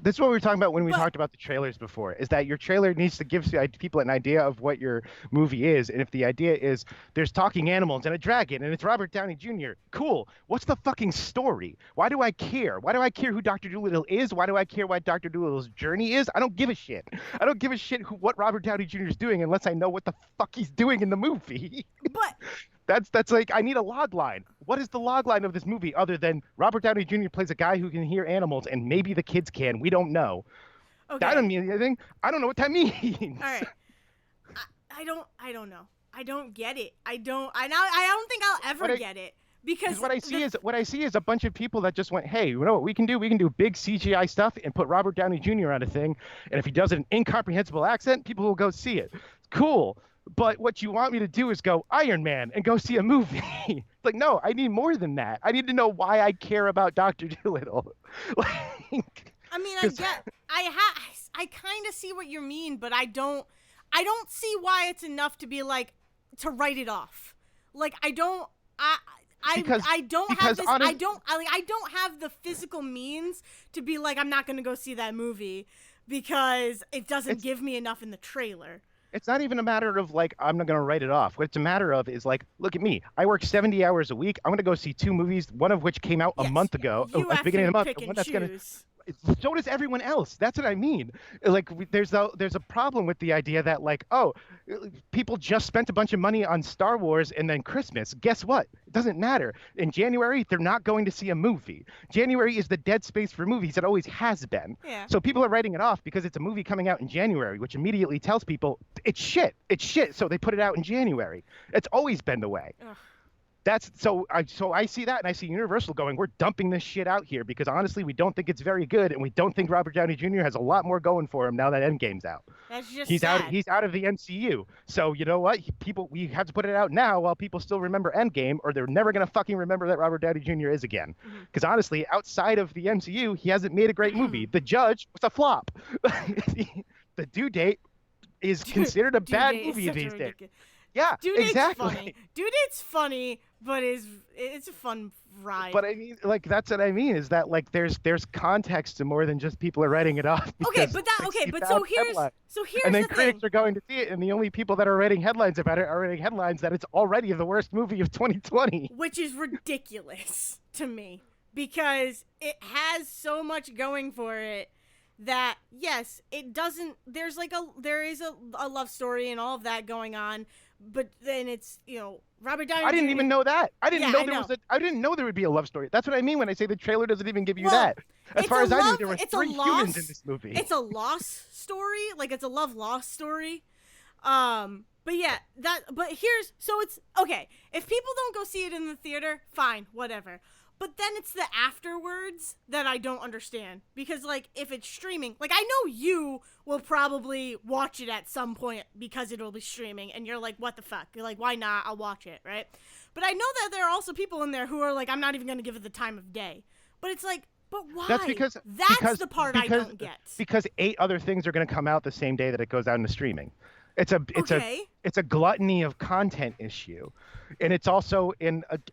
This is what we were talking about when we talked about the trailers before, is that your trailer needs to give people an idea of what your movie is. And if the idea is there's talking animals and a dragon and it's Robert Downey Jr., cool. What's the fucking story? Why do I care? Why do I care who Dr. Dolittle is? Why do I care what Dr. Dolittle's journey is? I don't give a shit. I don't give a shit what Robert Downey Jr. is doing unless I know what the fuck he's doing in the movie. But that's like, I need a log line. What is the log line of this movie other than Robert Downey Jr. plays a guy who can hear animals and maybe the kids can? We don't know. That doesn't Okay. mean anything. I don't know what that All means. right. I don't know. I don't get it. I don't think I'll what ever I get it Because because the what I see is a bunch of people that just went, hey, you know what we can do? We can do big CGI stuff and put Robert Downey Jr. on a thing, and if he does an incomprehensible accent, people will go see it. Cool. But what you want me to do is go Iron Man and go see a movie. Like, no, I need more than that. I need to know why I care about Doctor Dolittle. Like, I mean, because I kind of see what you mean, but I don't see why it's enough to be like to write it off. Like I don't because I don't have because this honest, I don't have the physical means to be like I'm not going to go see that movie because it doesn't it's give me enough in the trailer. it's not even a matter of like I'm not going to write it off. What it's a matter of is like, look at me. I work 70 hours a week. I'm going to go see two movies, one of which came out a Yes, month ago, you at the have beginning to of the month, pick and and one that's going to choose. so does everyone else. That's what I mean. Like there's a problem with the idea that like, oh, people just spent a bunch of money on Star Wars and then Christmas. Guess what? It doesn't matter. In January, they're not going to see a movie. January is the dead space for movies. It always has been. Yeah. So people are writing it off because it's a movie coming out in January, which immediately tells people it's shit. It's shit. So they put it out in January. It's always been the way. Ugh. That's so I see that and I see Universal going, we're dumping this shit out here because honestly we don't think it's very good and we don't think Robert Downey Jr. has a lot more going for him now that Endgame's out. That's just He's out sad. he's out of the MCU. So you know what? People we have to put it out now while people still remember Endgame or they're never going to fucking remember that Robert Downey Jr. is again. Mhm. Cuz honestly, outside of the MCU, he hasn't made a great movie. The Judge was a flop. The Due Date is considered a Due bad Date is movie such a these days. ridiculous. Yeah, Due Date's exactly. funny. Due Date's funny, but it's a fun ride. But I mean, like that's what I mean is that like there's context to more than just people are writing it off Okay, because but that they okay, see but bad headlines. so And here's then the critics thing. are going to see it, and the only people that are writing headlines about it are writing headlines that it's already the worst movie of 2020. Which is ridiculous to me because it has so much going for it that yes, it doesn't there is a love story and all of that going on, but then it's, Robert Downey I didn't Jr. even know that. I didn't Yeah, know I there know. was a. I didn't know there would be a love story. That's what I mean when I say the trailer doesn't even give you Well, that. As it's far a as I knew, love there were it's a three humans in loss this movie. it's a loss story, like it's a love loss story. But yeah, but here's so it's okay. If people don't go see it in the theater, fine, whatever. But then it's the afterwards that I don't understand because like if it's streaming, like I know you will probably watch it at some point because it'll be streaming and you're like, what the fuck? You're like, why not? I'll watch it, right? But I know that there are also people in there who are like, I'm not even going to give it the time of day. But it's like, but why? That's because That's the part I don't get. Because 8 other things are going to come out the same day that it goes out into streaming. Okay. It's a gluttony of content issue, and it's also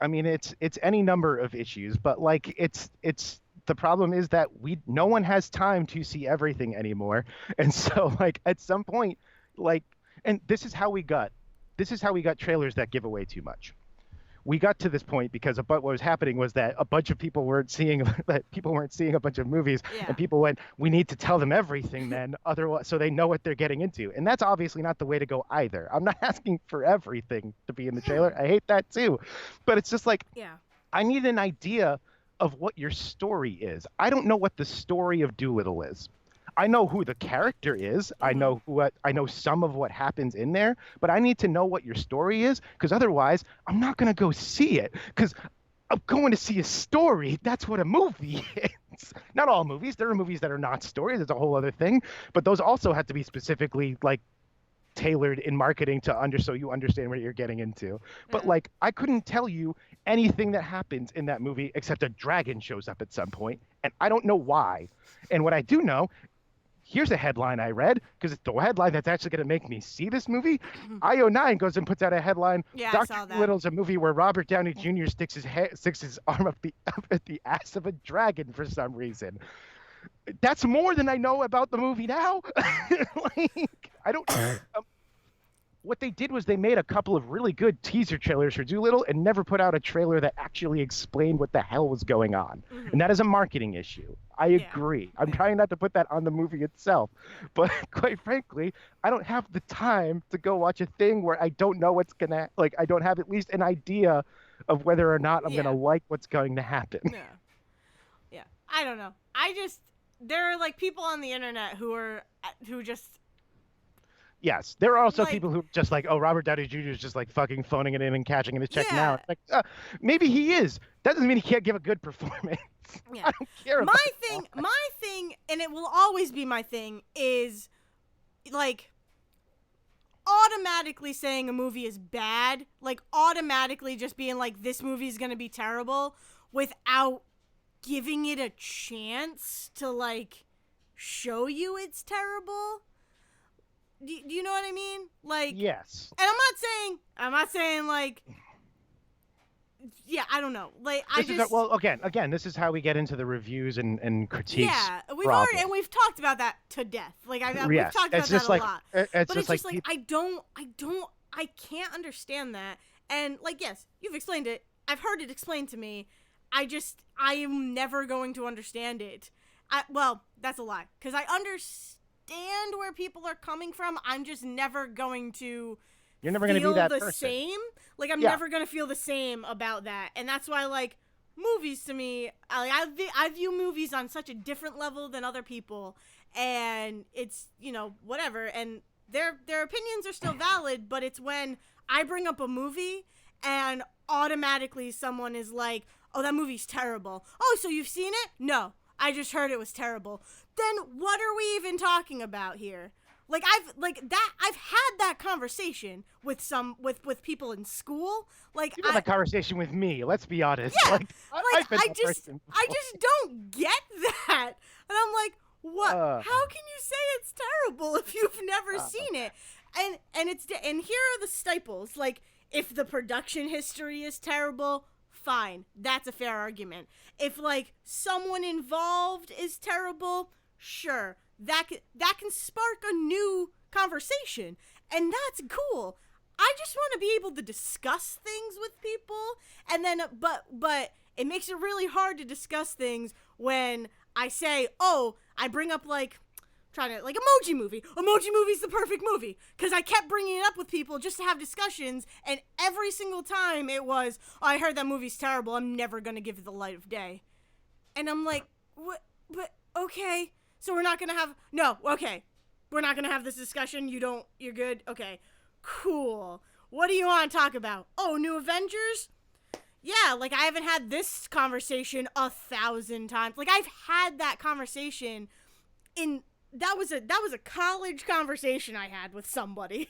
I mean it's any number of issues, but like it's the problem is that no one has time to see everything anymore, and so like at some point like and this is how we got trailers that give away too much. We got to this point because what was happening was that a bunch of people weren't seeing that people weren't seeing a bunch of movies, Yeah. and people went, we need to tell them everything then, otherwise, so they know what they're getting into. And that's obviously not the way to go either. I'm not asking for everything to be in the trailer. I hate that too, but it's just like, Yeah. I need an idea of what your story is. I don't know what the story of Doolittle is. I know who the character is. I know some of what happens in there, but I need to know what your story is because otherwise I'm not going to go see it because I'm going to see a story. That's what a movie is. Not all movies. There are movies that are not stories. It's a whole other thing, but those also have to be specifically like tailored in marketing so you understand what you're getting into. But Yeah. like I couldn't tell you anything that happens in that movie except a dragon shows up at some point and I don't know why. And what I do know, here's a headline I read because it's the headline that's actually going to make me see this movie. IO9 goes and puts out a headline. Yeah, I Dr. saw that. Little's a movie where Robert Downey Jr. sticks his arm up at the ass of a dragon for some reason. That's more than I know about the movie now. Like I don't. What they did was they made a couple of really good teaser trailers for Doolittle and never put out a trailer that actually explained what the hell was going on. Mhm. And that is a marketing issue. I Yeah. agree. I'm Yeah. trying not to put that on the movie itself. But quite frankly, I don't have the time to go watch a thing where I don't know what's going to, like, I don't have at least an idea of whether or not I'm Yeah. going to like what's going to happen. Yeah. Yeah. I don't know. I just there are like people on the internet who just Yes, there are also like people who just like, oh, Robert Downey Jr. is just like fucking phoning it in and catching in his check now. yeah, It's like, maybe he is. That doesn't mean he can't give a good performance. yeah. I don't care My about that. thing, and it will always be my thing, is like automatically saying a movie is bad, like automatically just being like this movie is gonna be terrible without giving it a chance to like show you it's terrible. Do you know what I mean? Like, Yes. and I'm not saying like, yeah, I don't know. Like, Well, again, this is how we get into the reviews and critiques yeah, problem. we've talked about that to death. Like, we've Yes, talked about it's that just a like lot. it's But just it's like just like I can't understand that. And like, yes, you've explained it. I've heard it explained to me. I am never going to understand it. Well, that's a lie, because I understand where people are coming from. I'm just never going to you're never going to be feel that the person. same. Like, I'm Yeah. never gonna feel the same about that, and that's why like movies to me, I view movies on such a different level than other people, and it's, you know, whatever, and their opinions are still valid, but it's when I bring up a movie and automatically someone is like, oh, that movie's terrible. Oh, so you've seen it? No, I just heard it was terrible. Then what are we even talking about here? Like, I've had that conversation with people in school. Like, You had that conversation with me. Let's be honest. yeah, Like, like I've been that person I before. just don't get that. And I'm like, what? How can you say it's terrible if you've never seen it? And here are the staples. Like, if the production history is terrible, fine, that's a fair argument. If like someone involved is terrible, sure, that can spark a new conversation, and that's cool. I just want to be able to discuss things with people, and then but it makes it really hard to discuss things when I say, oh, I bring up like trying to like Emoji Movie. Emoji Movie's the perfect movie, because I kept bringing it up with people just to have discussions, and every single time it was, oh, I heard that movie's terrible, I'm never gonna give it the light of day. And I'm like, what? But okay, so we're not gonna have we're not gonna have this discussion. You're good. Okay, cool. What do you want to talk about? Oh, New Avengers. Yeah, like I haven't had this conversation 1,000 times. Like I've had that conversation in that was a college conversation I had with somebody,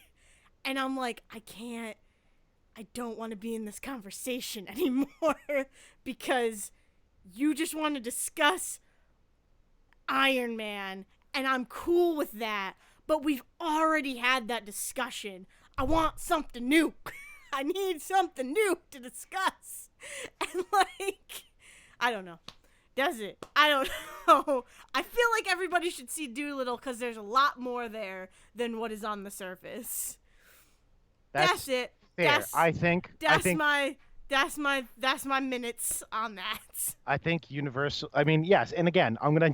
and I'm like, I don't want to be in this conversation anymore because you just want to discuss Iron Man, and I'm cool with that, but we've already had that discussion. I want something new. I need something new to discuss. And like, I don't know. Does it? I don't know. I feel like everybody should see Doolittle because there's a lot more there than what is on the surface. That's it. Fair. I think that's my minutes on that. I think Universal. I mean, yes, and again, I'm gonna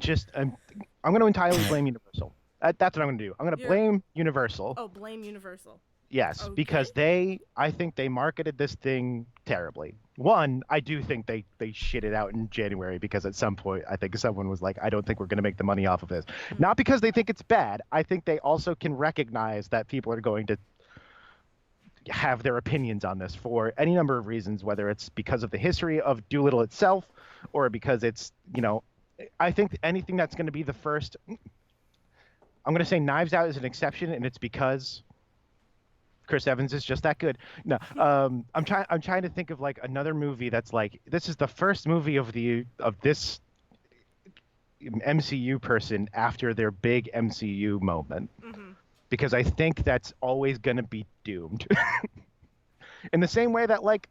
entirely blame Universal. That's what I'm gonna do. I'm gonna blame Universal. Oh, blame Universal. Yes, Okay. because I think they marketed this thing terribly. One, I do think they shit it out in January because at some point I think someone was like, I don't think we're going to make the money off of this. Mm-hmm. Not because they think it's bad. I think they also can recognize that people are going to have their opinions on this for any number of reasons, whether it's because of the history of Doolittle itself or because it's, I think anything that's going to be the first. I'm going to say Knives Out is an exception, and it's because Chris Evans is just that good. No, I'm trying to think of like another movie that's like, this is the first movie of this MCU person after their big MCU moment, because I think that's always going to be doomed. In the same way that like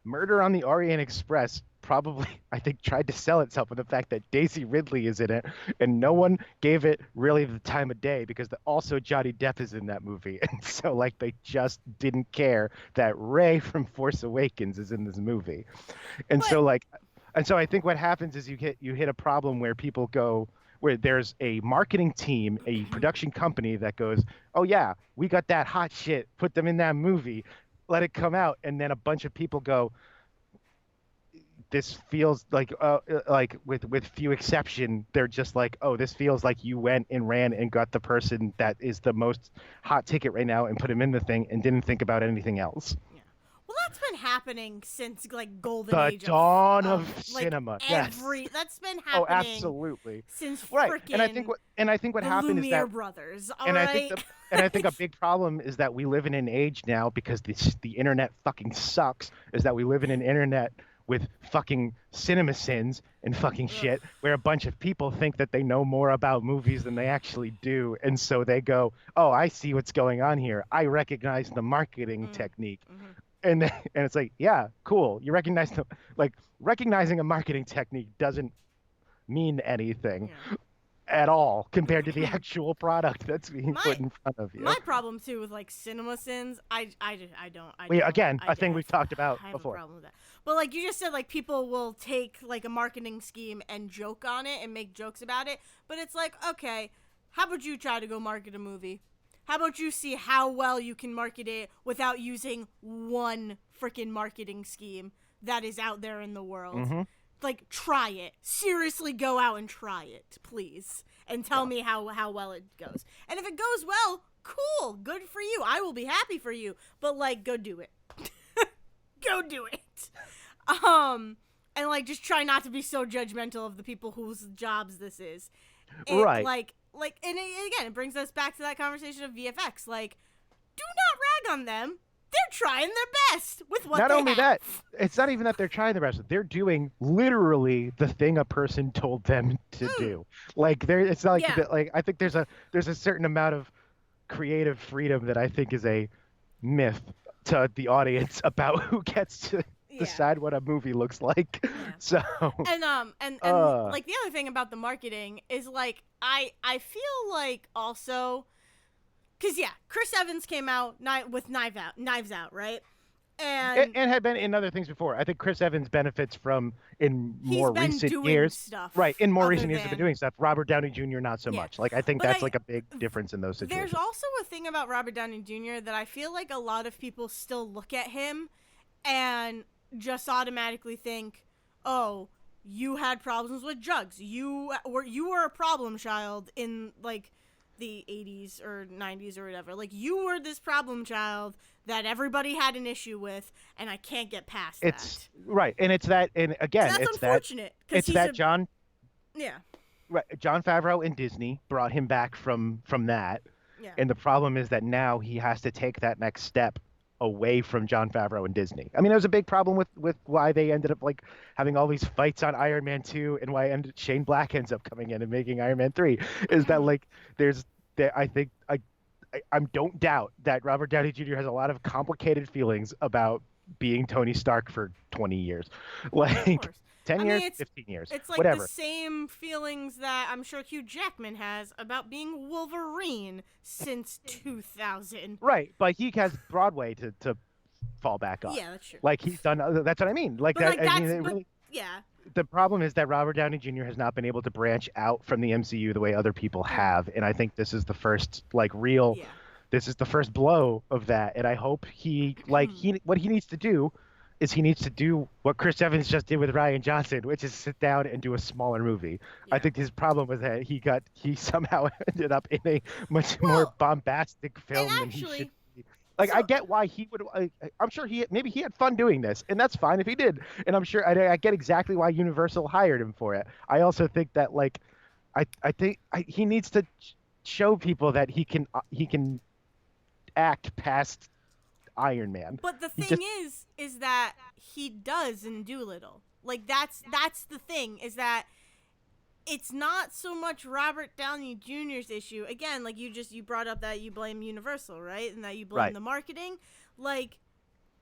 Murder on the Orient Express probably, I think, tried to sell itself with the fact that Daisy Ridley is in it, and no one gave it really the time of day because also Johnny Depp is in that movie, and so like they just didn't care that Rey from Force Awakens is in this movie, and so I think what happens is you hit a problem where people go, where there's a marketing team, a production company that goes, oh yeah, we got that hot shit, put them in that movie, let it come out, and then a bunch of people go, this feels like with few exception, they're just like, oh, this feels like you went and ran and got the person that is the most hot ticket right now and put him in the thing and didn't think about anything else. Yeah. Well, that's been happening since like golden The age dawn of of like cinema. Yes. every that's been Oh, happening absolutely. since Right. frickin' And I think what the happened is that Lumiere brothers. All and I think right. the and I think a big problem is that we live in an age now because the internet fucking sucks. Is that we live in an internet with fucking cinema sins and fucking Ugh. shit where a bunch of people think that they know more about movies than they actually do, and so they go, "Oh, I see what's going on here. I recognize the marketing Mm. technique." Mhm. And it's like, yeah, cool. You recognize the like recognizing a marketing technique doesn't mean anything Yeah. at all compared to the actual product that's being put My in front of you. my problem too with like cinema sins, We again, a thing I we've talked about I have a before. problem with that. But like you just said, like people will take like a marketing scheme and joke on it and make jokes about it. But it's like, okay, how about you try to go market a movie? How about you see how well you can market it without using one freaking marketing scheme that is out there in the world? Hmm. Like, try it. Seriously, go out and try it, please. And tell Yeah. me how well it goes. And if it goes well, cool. Good for you. I will be happy for you. But, like, go do it. Go do it. And, like, just try not to be so judgmental of the people whose jobs this is. Right. And again, it brings us back to that conversation of VFX. Like, do not rag on them. They're trying their best with what Not they only have. that, it's not even that they're trying their best. They're doing literally the thing a person told them to do. Like it's not like Yeah. like I think there's a certain amount of creative freedom that I think is a myth to the audience about who gets to Yeah. decide what a movie looks like. Yeah. So And uh like the other thing about the marketing is like I feel like also because yeah, Chris Evans came out with Knives Out, right? And and had been in other things before. I think Chris Evans benefits from in he's more been recent doing years. stuff, Right, in more other recent years, have been than doing stuff. Robert Downey Jr. not so yeah. much. Like I think But that's like a big difference in those there's situations. also a thing about Robert Downey Jr. that I feel like a lot of people still look at him and just automatically think, oh, you had problems with drugs. You were a problem child in like the 80s or 90s or whatever. Like you were this problem child that everybody had an issue with, and I can't get past It's that. right, and it's that, and again, And that's unfortunate because it's that John, yeah, right, John Favreau and Disney brought him back from that, yeah. and the problem is that now he has to take that next step away from John Favreau and Disney. I mean, it was a big problem with why they ended up like having all these fights on Iron Man 2 and why Shane Black ends up coming in and making Iron Man 3 is that like I think I don't doubt that Robert Downey Jr. has a lot of complicated feelings about being Tony Stark for 20 years. Of Like course. 10 I years, mean, 15 years, it's like whatever. the same feelings that I'm sure Hugh Jackman has about being Wolverine since 2000. Right, but he has Broadway to fall back on. Yeah, that's true. Like he's done that's what I mean. Like But that like I that's mean, but, really, yeah. the problem is that Robert Downey Jr. has not been able to branch out from the MCU the way other people have, and I think this is the first like real Yeah. this is the first blow of that, and I hope what he needs to do is he needs to do what Chris Evans just did with Ryan Johnson, which is sit down and do a smaller movie. Yeah. I think his problem was that he somehow ended up in a much more bombastic film than he should be. Like I get why he would. I'm sure maybe he had fun doing this, and that's fine if he did. And I'm sure I get exactly why Universal hired him for it. I also think that like I think he needs to show people that he can act past Iron Man. But the thing is that he does in Doolittle. Like that's the thing is that it's not so much Robert Downey Jr.'s issue. Again, like you brought up that you blame Universal, right? And that you blame the marketing. Like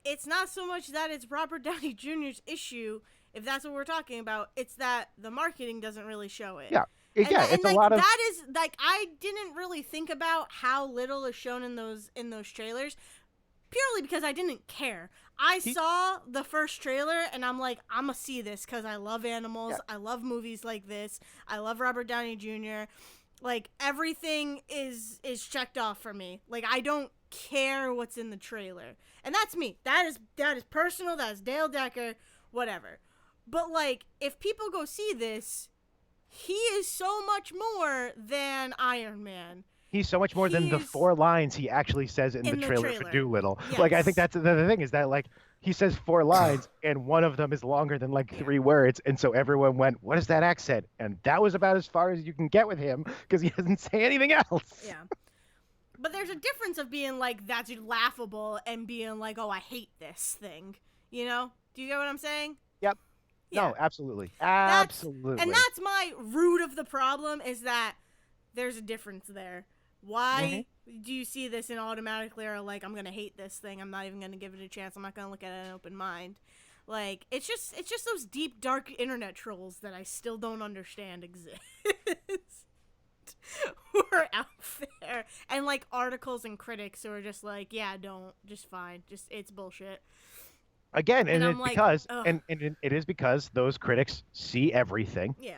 it's not so much that it's Robert Downey Jr.'s issue, if that's what we're talking about. It's that the marketing doesn't really show it. Yeah. It's like, a lot of that is like I didn't really think about how little is shown in those trailers purely because I didn't care. I saw the first trailer and I'm like, I'm gonna see this because I love animals. Yeah. I love movies like this. I love Robert Downey Jr. Like everything is checked off for me. Like I don't care what's in the trailer, and that's me. That is personal. That is Dale Decker. Whatever. But like, if people go see this, he is so much more than Iron Man. He's so much more than the He's 4 lines he actually says in the in the trailer for trailer. Doolittle. Like, I think Yes. that's the thing is that, like, he says 4 lines and one of them is longer than like Yeah. 3 words. And so everyone went, what is that accent? And that was about as far as you can get with him because he doesn't say anything else. Yeah. But there's a difference of being like, that's laughable and being like, oh, I hate this thing. You know? Do you get what I'm saying? Yep. Yeah. No, absolutely. That's and Absolutely. that's my root of the problem is that there's a difference there. Hmm. Why do you see this and automatically are like, I'm gonna hate this thing, I'm not even gonna give it a chance, I'm not gonna look at it in an open mind? Like, it's just those deep dark internet trolls that I still don't understand exist. Who are out there, and like articles and critics who are just like, yeah, don't, just fine, just it's bullshit. Again, And and I'm it's like, because, ugh, it is because those critics see everything yeah,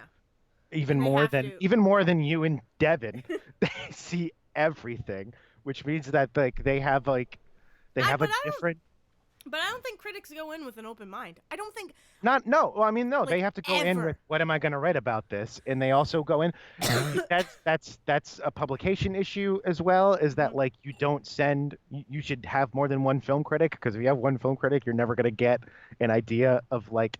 even and they more have than to. you and Devin. They see everything, which means that they I have but a I don't different. But I don't think critics go in with an open mind. I don't think, Not no. Well, I mean, no. They like, have to go in with ever. what am I going to write about this, and they also go in. That's a publication issue as well. Is Hmm. that like you don't send? You should have more than one film critic because if you have one film critic, you're never going to get an idea of like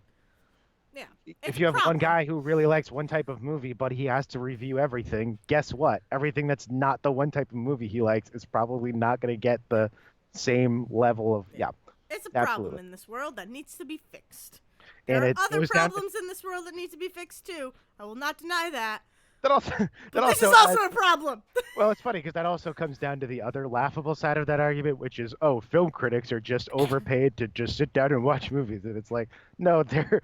Yeah. It's if a you have one problem. guy who really likes one type of movie, but he has to review everything, guess what? Everything that's not the one type of movie he likes is probably not going to get the same level of, Yeah. yeah, It's a problem absolutely. in this world that needs to be fixed. There And are it other goes down to problems in this world that need to be fixed too. I will not deny that. that also that But this is also also a problem. well, it's funny because that also comes down to the other laughable side of that argument, which is, oh, film critics are just overpaid to just sit down and watch movies. And it's like, no, they're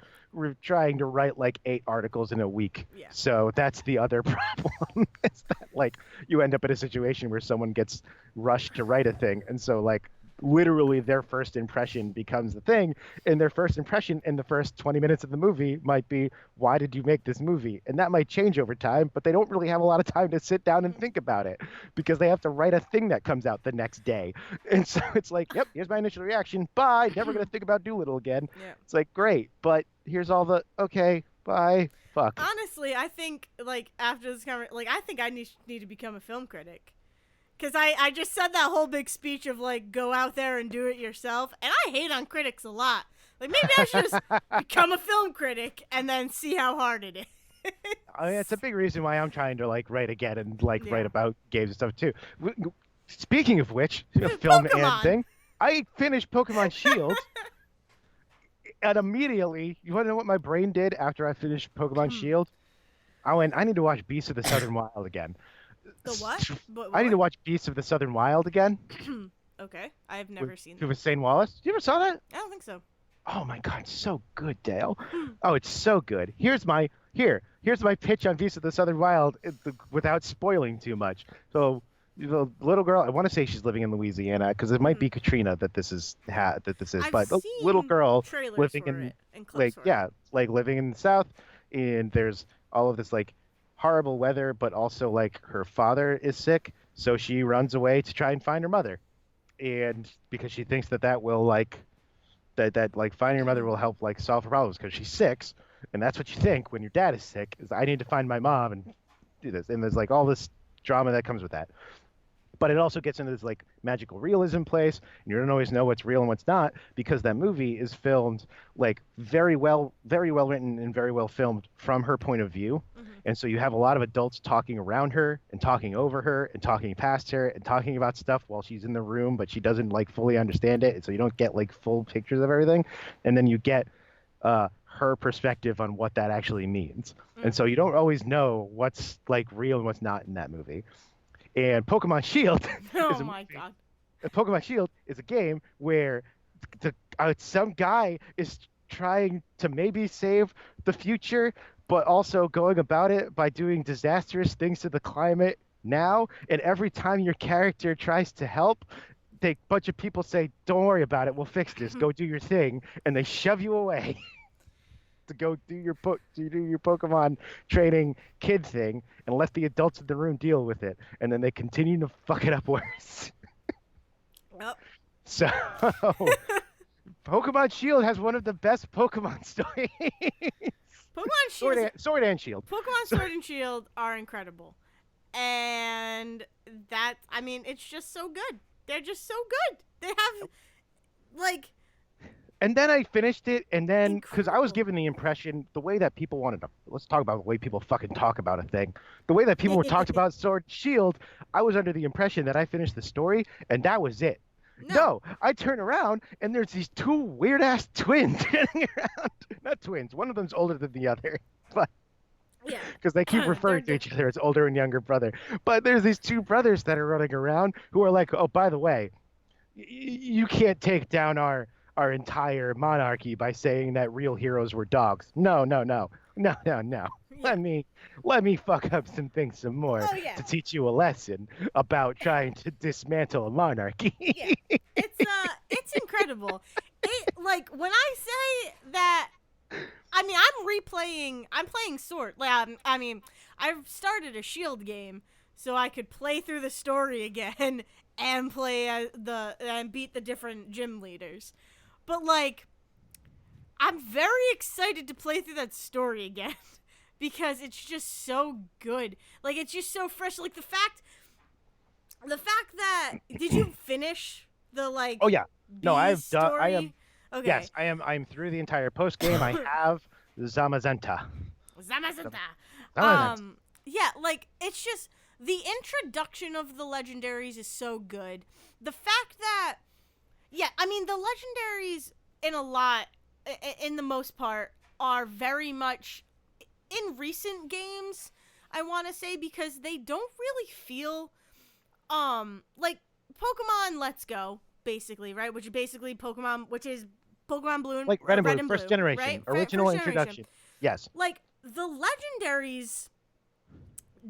trying to write like 8 articles in a week. Yeah. So that's the other problem is that like you end up in a situation where someone gets rushed to write a thing. And so like literally their first impression becomes the thing. And their first impression in the first 20 minutes of the movie might be, why did you make this movie? And that might change over time, but they don't really have a lot of time to sit down and think about it because they have to write a thing that comes out the next day. And so it's like, yep, here's my initial reaction. Bye. Never going to think about Doolittle again. Yeah. It's like, great, but here's all the, okay, bye. Fuck. Honestly, I think, like, after this conversation, like, I think I need to become a film critic. Because I just said that whole big speech of, like, go out there and do it yourself. And I hate on critics a lot. Like, maybe I should just become a film critic and then see how hard it is. I mean, it's a big reason why I'm trying to like write again and like write Yeah. about games and stuff too. Speaking of which, a film and Pokemon! thing, I finished Pokemon Shield and immediately, you want to know what my brain did after I finished Pokemon Shield? I went, I need to watch Beasts of the Southern Wild again. The what? I need to What? watch Beasts of the Southern Wild again Okay. I've never seen that. with St. Wallace. You ever saw that? I don't think so. Oh my God, it's so good, Dale. Oh, it's so good. Here's my pitch on Beasts of the Southern Wild without spoiling too much. So the little girl, I want to say she's living in Louisiana because it might be Katrina that this is, I've but a little seen girl trailers living for in it and clips like for it. yeah, like living in the South, and there's all of this like horrible weather, but also like her father is sick, so she runs away to try and find her mother, and because she thinks that will like that like finding your mother will help like solve her problems because she's sick, and that's what you think when your dad is sick is I need to find my mom and do this, and there's like all this drama that comes with that. But it also gets into this like magical realism place, and you don't always know what's real and what's not because that movie is filmed like very well written and very well filmed from her point of view. And so you have a lot of adults talking around her and talking over her and talking past her and talking about stuff while she's in the room, but she doesn't like fully understand it. And so you don't get like full pictures of everything. And then you get her perspective on what that actually means. And so you don't always know what's like real and what's not in that movie. And Pokemon Shield is Oh a my movie. god. Pokemon Shield is a game where some guy is trying to maybe save the future, but also going about it by doing disastrous things to the climate now. And every time your character tries to help, a bunch of people say, "Don't worry about it. We'll fix this. Go do your thing," and they shove you away. To go do your Pokemon training kid thing and let the adults in the room deal with it, and then they continue to fuck it up worse. Well, So Pokemon Shield has one of the best Pokemon stories. Pokemon Shield, Sword and Shield. Pokemon So, Sword and Shield are incredible, and that I mean, it's just so good. They're just so good. They have like and then I finished it, and then because I was incredible. given the impression the way that people wanted to. Let's talk about the way people fucking talk about a thing. The way that people were talked about Sword and Shield, I was under the impression that I finished the story and that was it. No, No, I turn around and there's these two weird ass twins running around. Not twins. One of them's older than the other, but yeah, because they keep they're referring to each other as older and younger brother. But there's these two brothers that are running around who are like, oh, by the way, you can't take down our entire monarchy by saying that real heroes were dogs. No, no, no, no, no, no. yeah. Let me fuck up some things some more Oh yeah, to teach you a lesson about trying to dismantle a monarchy. yeah. It's incredible. It like when I say that. I mean, I'm playing Sword. I mean, I've started a Shield game so I could play through the story again and play and beat the different gym leaders. But like, I'm very excited to play through that story again because it's just so good. Like, it's just so fresh. Like the fact that did you finish the like Oh yeah, no, B I've done. I am. story? Okay, Yes, I am. I'm through the entire post game. I have Zamazenta. Zamazenta. Zamazenta. Yeah, like it's just the introduction of the legendaries is so good. The fact that yeah, I mean the legendaries in a lot in the most part are very much in recent games, I want to say because they don't really feel like Pokemon Let's Go basically, right? Which is basically Pokemon which is Pokemon Blue and Like Red and Red Blue, and first Blue, generation, right? original First generation. introduction. Yes. Like the legendaries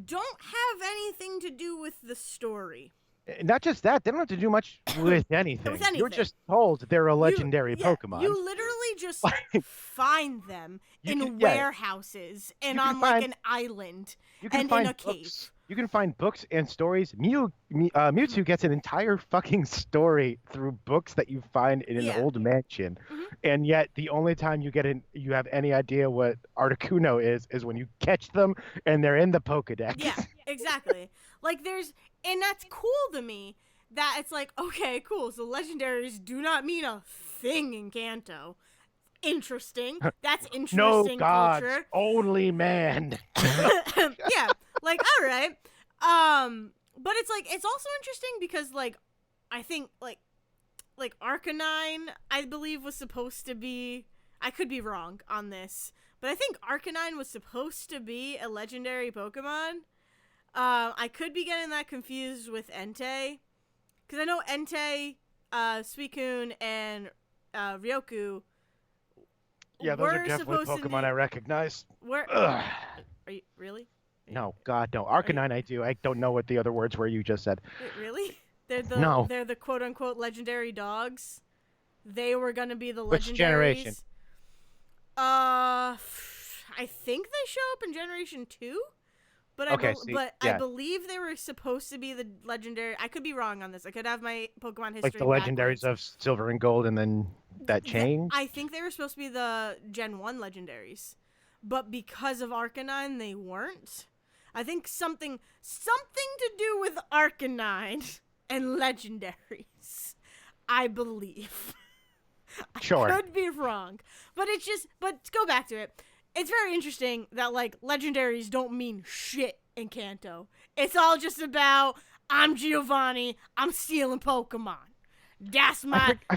don't have anything to do with the story. Not just that, they don't have to do much with With anything. You're anything. just told they're a You legendary yeah, Pokemon. you literally just Like, find them you can in yeah, warehouses and you can on like find an island you can and in find a cave. books. You can find books and stories. Mewtwo gets an entire fucking story through books that you find in an Yeah. old mansion, Hmm. and yet the only time you have any idea what Articuno is when you catch them and they're in the Pokedex. Yeah, exactly. Like there's and that's cool to me that it's like, okay, cool. So legendaries do not mean a thing in Kanto. Interesting. That's No interesting gods, culture. only man. Yeah, like all right. But it's like it's also interesting because like I think like Arcanine I believe was supposed to be I could be wrong on this, but I think Arcanine was supposed to be a legendary Pokemon. I could be getting that confused with Entei because I know Entei, Suicune, and Ryoku Yeah, those are were definitely supposed to Pokemon be. I recognize. Were Ugh. are you really? No, God, no. Are you Arcanine, I do. I don't know what the other words were you just said. wait, really? No. They're the quote unquote legendary dogs. They were gonna be the Which generation? legendaries. I think they show up in Generation 2, but Okay, see, I yeah, believe they were supposed to be the legendary. I could be wrong on this. I could have my Pokemon like the history legendaries backwards. of Silver and Gold, and then that changed. I think they were supposed to be the Gen 1 legendaries, but because of Arcanine, they weren't. I think something to do with Arcanine and legendaries. I believe. I Sure. could be wrong, but it's just. But to go back to it, it's very interesting that like legendaries don't mean shit in Kanto. It's all just about I'm Giovanni. I'm stealing Pokemon. I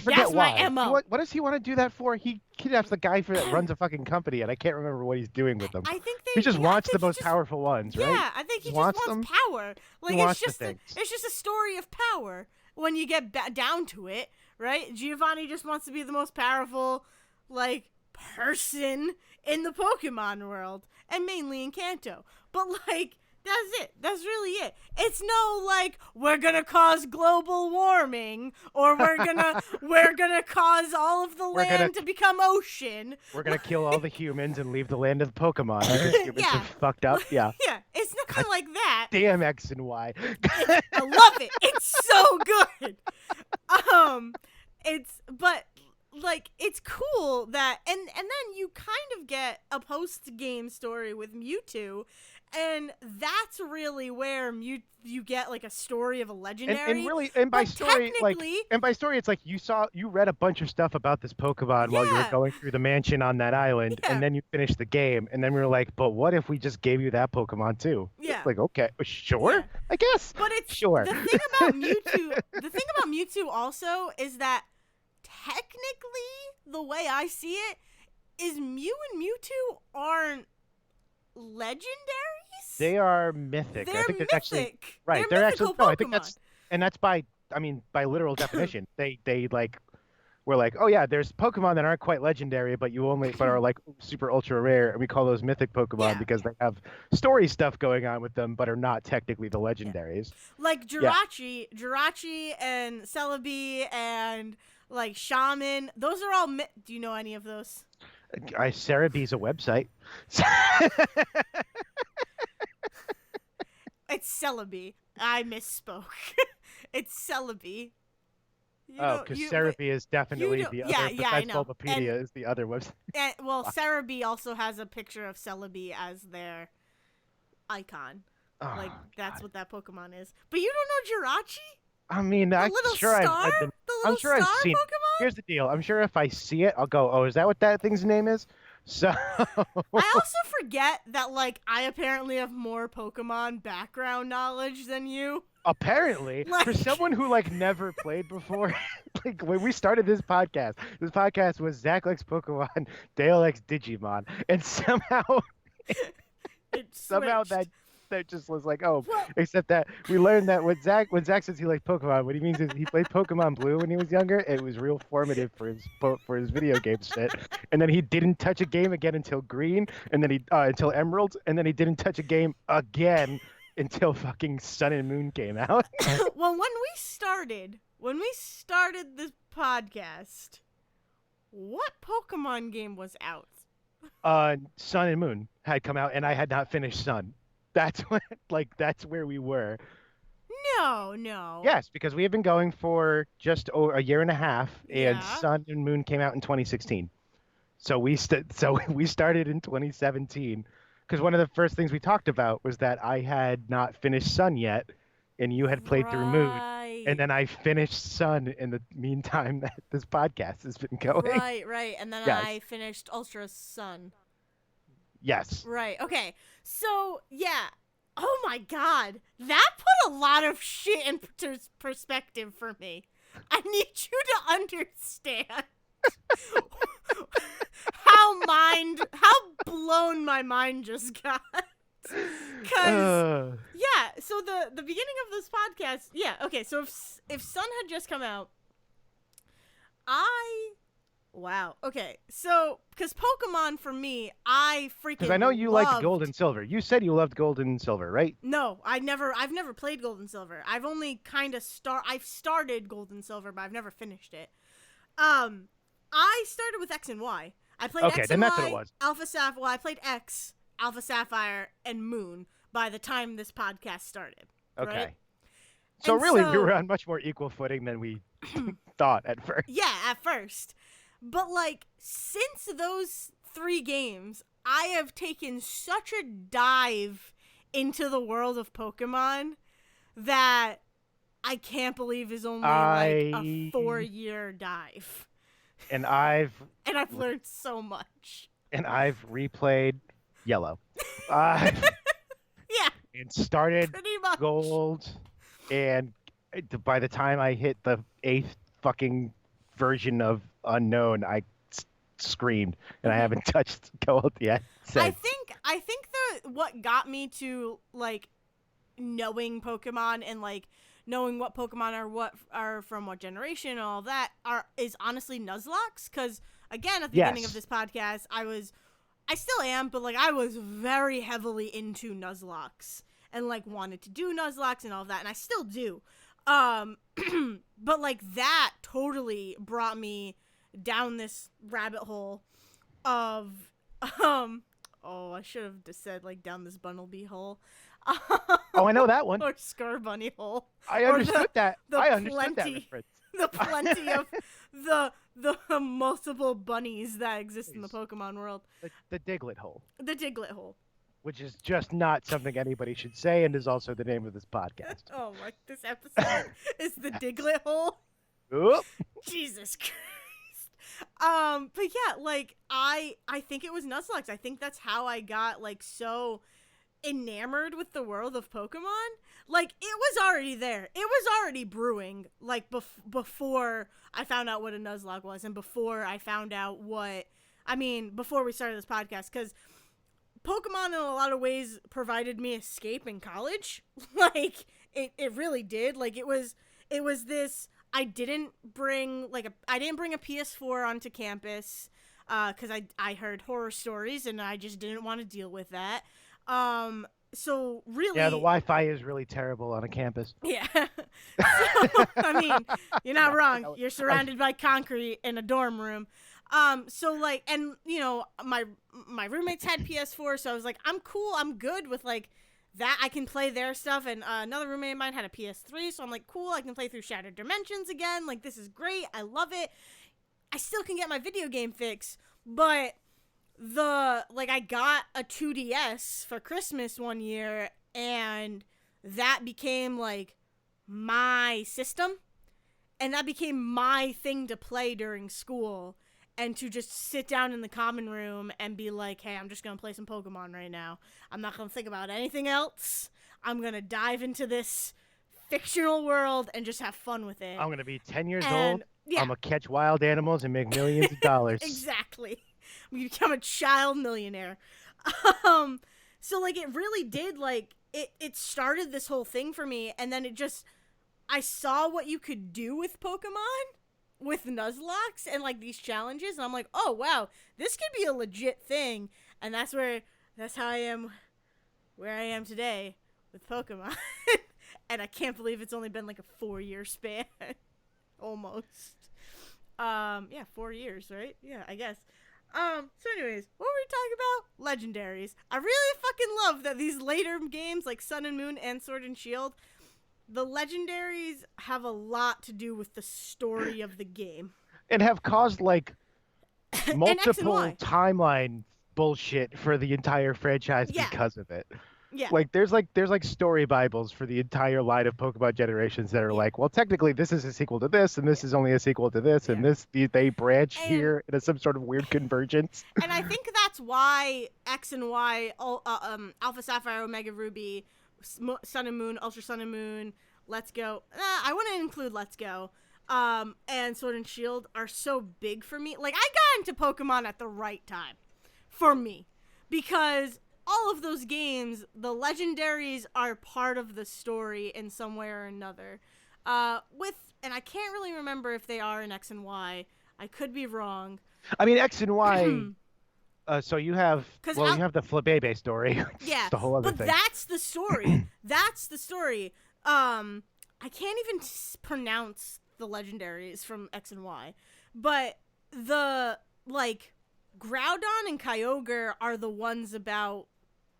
forget That's my why. mo. What does he want to do that for? He kidnaps the guy that runs a fucking company, and I can't remember what he's doing with them. I think He just I wants the think he most just powerful ones, right? yeah. I think he just wants wants them. power. Like He wants the things. it's just a story of power when you get down to it, right? Giovanni just wants to be the most powerful, like person in the Pokemon world, and mainly in Kanto. But like. That's it. That's really it. It's no like we're gonna cause global warming or we're gonna cause all of the land to become ocean. We're gonna kill all the humans and leave the land of the Pokemon because humans Yeah. are fucked up. Yeah. Yeah, it's nothing like that. Damn X and Y. I love it. It's so good. It's but like it's cool that and then you kind of get a post game story with Mewtwo, and that's really where you get like a story of a legendary. And really, and by But story, technically, it's like you read a bunch of stuff about this Pokemon while you were yeah, going through the mansion on that island, yeah, and then you finished the game, and then we were like, but what if we just gave you that Pokemon too? yeah, Like, okay, sure, yeah. I guess, But it's sure. the thing about Mewtwo. The thing about Mewtwo also is that technically, the way I see it, is Mew and Mewtwo aren't legendaries. They are mythic. They're I think mythic. there's actually right. They're They're mythical actually no. Pokemon. I think that's by I mean by literal definition. They like we're like, oh yeah, there's Pokemon that aren't quite legendary, but are like super ultra rare, and we call those mythic Pokemon Yeah. because they have story stuff going on with them, but are not technically the Yeah. legendaries. Like Jirachi and Celebi and like Shaman. Those are all. Do you know any of those? Cerebee's a website. It's Celebi. I misspoke. It's Celebi. Because Cerebee is definitely the other. I know. Bulbapedia is the other website. And, well, Cerebi also has a picture of Celebi as their icon. Oh, like that's God. what that Pokemon is. But you don't know Jirachi? I mean, The little star? The little star Pokemon? Here's the deal. I'm sure if I see it, I'll go, oh, is that what that thing's name is? So I also forget that, like, I apparently have more Pokemon background knowledge than you. Apparently, for someone who, like, never played before, like, when we started this podcast was Zach likes Pokemon, Dayle likes Digimon, and somehow that just was like, oh, well, except that we learned that when Zach says he likes Pokemon, what he means is he played Pokemon Blue when he was younger. It was real formative for his video game shit. And then he didn't touch a game again until Green, and then until Emerald, and then he didn't touch a game again until fucking Sun and Moon came out. Well, when we started this podcast, what Pokemon game was out? Sun and Moon had come out, and I had not finished Sun. That's where we were. No. Yes, because we have been going for just over a year and a half, and Yeah. Sun and Moon came out in 2016. So we started in 2017, because one of the first things we talked about was that I had not finished Sun yet, and you had played through Moon, and then I finished Sun in the meantime that this podcast has been going. Right. And then Yes. I finished Ultra Sun. Yes. Right. Okay. So, yeah. Oh my god. That put a lot of shit in perspective for me. I need you to understand how blown my mind just got. Cuz yeah, so the beginning of this podcast, yeah, okay, so if Sun had just come out, wow. Okay. So, because Pokemon for me, I freaking Because I know you liked Gold and Silver. You said you loved Gold and Silver, right? No, I've never played Gold and Silver. I've only kind of I've started Gold and Silver, but I've never finished it. I started with X and Y. I played X and that's Y, what it was. Alpha Sapphire. Well, I played X, Alpha Sapphire, and Moon by the time this podcast started. Okay. Right? So And really, we were on much more equal footing than we thought at first. Yeah, at first. But, like, since those 3 games, I have taken such a dive into the world of Pokemon that I can't believe is only, like, a 4-year dive. And I've learned so much. And I've replayed Yellow. Yeah. And started Pretty much. Gold, and by the time I hit the 8th fucking version of Unknown, I screamed, and I haven't touched Gold yet. I think what got me to, like, knowing Pokemon and, like, knowing what Pokemon are from what generation and all that is honestly Nuzlocke, because again at the beginning of this podcast I still am, but like I was very heavily into Nuzlocke and like wanted to do Nuzlocke and all of that, and I still do. But like that totally brought me down this rabbit hole of I should have just said like down this Bunnelby hole. Oh, I know that one. Or Scarbunny hole. I understood that. I understood that plenty, reference. The plenty of the multiple bunnies that exist in the Please. Pokemon world. The Diglett hole, The Diglett hole. which is just not something anybody should say, and is also the name of this podcast. Oh my! This episode is the Diglett hole. Oop. Jesus Christ. But yeah, like I think it was Nuzlocke. I think that's how I got like so enamored with the world of Pokemon. Like it was already there. It was already brewing. Like before I found out what a Nuzlocke was, and before I found out before we started this podcast, because Pokemon in a lot of ways provided me escape in college. Like it really did. Like it was this. I didn't bring a PS4 onto campus because I heard horror stories and I just didn't want to deal with that. So really, Yeah, the Wi-Fi is really terrible on a campus. yeah. So I mean, you're not wrong. You're surrounded by concrete in a dorm room. So like, and you know, my roommates had PS4, so I was like, I'm cool. I'm good with like that. I can play their stuff. And another roommate of mine had a PS3, so I'm like, cool. I can play through Shattered Dimensions again. Like, this is great. I love it. I still can get my video game fix, but I got a 2DS for Christmas one year, and that became like my system, and that became my thing to play during school, and to just sit down in the common room and be like, hey, I'm just gonna play some Pokemon right now. I'm not gonna think about anything else. I'm gonna dive into this fictional world and just have fun with it. I'm gonna be 10 years old. Yeah. I'm gonna catch wild animals and make millions of dollars. Exactly. I'm gonna become a child millionaire. So like it really did, like it started this whole thing for me, and then I saw what you could do with Pokemon with Nuzlocke and like these challenges, and I'm like, oh wow, this could be a legit thing. And that's how I am where I am today with Pokemon. And I can't believe it's only been like a 4-year span. Almost. Yeah, 4 years, right? Yeah, I guess. So anyways, what were we talking about? Legendaries. I really fucking love that these later games like Sun and Moon and Sword and Shield, the legendaries have a lot to do with the story of the game. And have caused like multiple and timeline bullshit for the entire franchise because of it. Yeah. Like there's story bibles for the entire line of Pokemon generations that are like, well, technically this is a sequel to this, and this is only a sequel to this, and they branch here in some sort of weird convergence. And I think that's why X and Y, Alpha Sapphire, Omega Ruby, Sun and Moon, Ultra Sun and Moon, Let's Go. I wouldn't include Let's Go. And Sword and Shield are so big for me. Like I got into Pokemon at the right time for me, because all of those games, the legendaries are part of the story in some way or another. And I can't really remember if they are in X and Y. I could be wrong. I mean, X and Y. So you have you have the Flabébé story. Yeah, the whole other thing. But that's the story. That's the story. I can't even pronounce the legendaries from X and Y, but the like Groudon and Kyogre are the ones about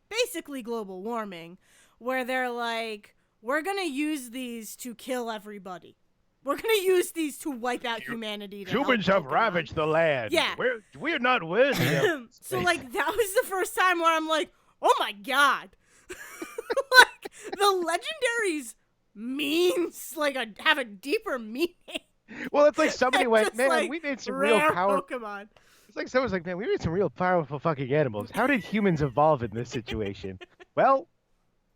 basically global warming, where they're like, we're gonna use these to kill everybody. We're gonna use these to wipe out humanity. Humans have ravaged the land. Yeah, we're not worthy of So like that was the first time where I'm like, oh my god, like the legendaries have a deeper meaning. Well, it's like somebody went, man, like we made some real powerful Pokemon. It's like someone's like, man, we made some real powerful fucking animals. How did humans evolve in this situation? Well,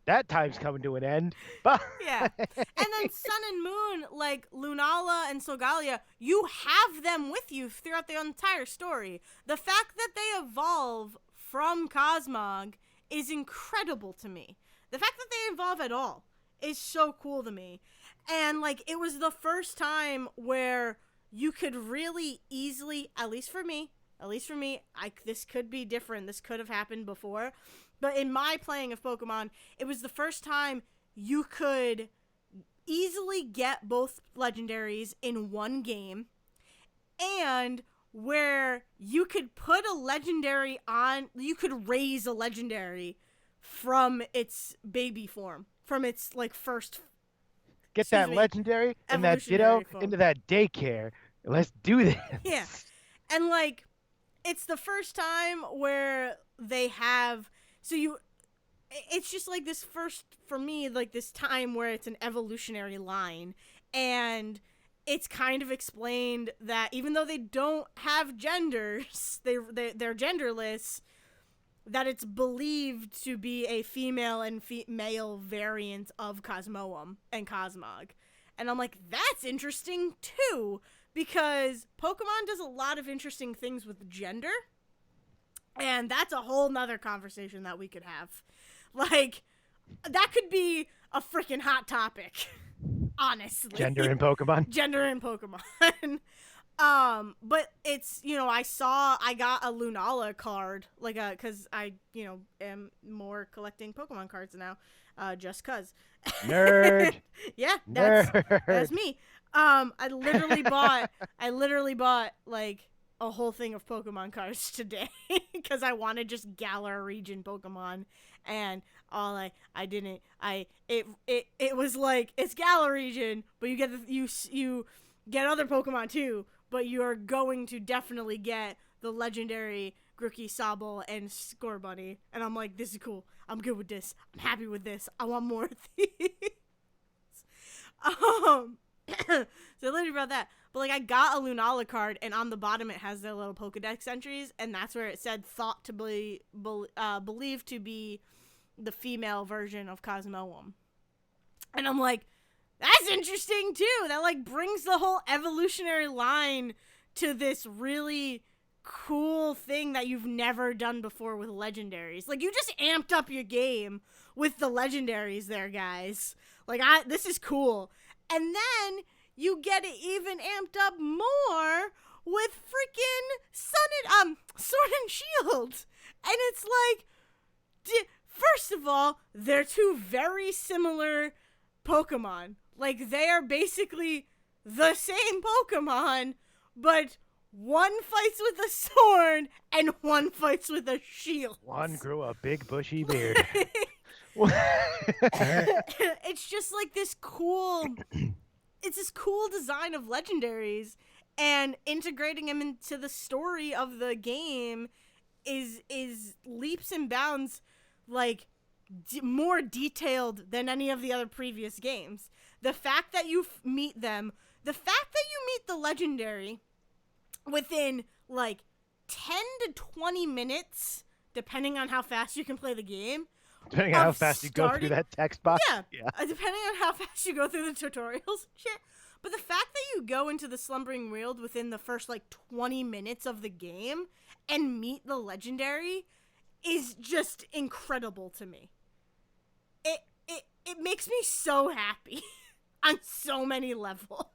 that time's coming to an end. But yeah. And then Sun and Moon, like Lunala and Solgaleo, you have them with you throughout the entire story. The fact that they evolve from Cosmog is incredible to me. The fact that they evolve at all is so cool to me. And like it was the first time where you could really easily, at least for me, this could be different. This could have happened before. But in my playing of Pokemon, it was the first time you could easily get both legendaries in one game, and where you could put a legendary on, you could raise a legendary from its baby form, from its like first get that legendary and that Ditto form into that daycare Let's do this. Yeah. And like it's the first time where they have so you it's just like this first for me like this time where it's an evolutionary line, and it's kind of explained that even though they don't have genders, they're genderless, that it's believed to be a female and male variant of Cosmoem and Cosmog. And I'm like, that's interesting too, because Pokemon does a lot of interesting things with gender, and that's a whole nother conversation that we could have. Like, that could be a freaking hot topic, honestly. Gender in Pokemon? Gender in Pokemon. But it's, I got a Lunala card, like, cause I, am more collecting Pokemon cards now, just cause. Nerd. Yeah, Nerd. that's me. I literally bought, like, a whole thing of Pokemon cards today, cause I wanted just Galar region Pokemon, and it was like, it's Galar region, but you get you get other Pokemon too, but you're going to definitely get the legendary Grookey, Sobble, and Scorbunny. And I'm like, this is cool. I'm good with this. I'm happy with this. I want more of these. So literally about that. But like, I got a Lunala card, and on the bottom it has their little Pokedex entries, and that's where it said thought to be believed to be the female version of Cosmoem. And I'm like, that's interesting too. That like brings the whole evolutionary line to this really cool thing that you've never done before with legendaries. Like, you just amped up your game with the legendaries there, guys. Like, this is cool. And then you get it even amped up more with freaking Sword and Shield. And it's like, first of all, they're two very similar Pokemon. Like, they are basically the same Pokemon, but one fights with a sword and one fights with a shield. One grew a big bushy beard. It's just like this cool... It's this cool design of legendaries, and integrating them into the story of the game is leaps and bounds, like, more detailed than any of the other previous games. The fact that you meet them, the fact that you meet the legendary within, like, 10 to 20 minutes, depending on how fast you can play the game. Depending on how fast you go through that text box. Yeah. Depending on how fast you go through the tutorials and shit. But the fact that you go into the Slumbering World within the first, like, 20 minutes of the game and meet the legendary is just incredible to me. It makes me so happy on so many levels.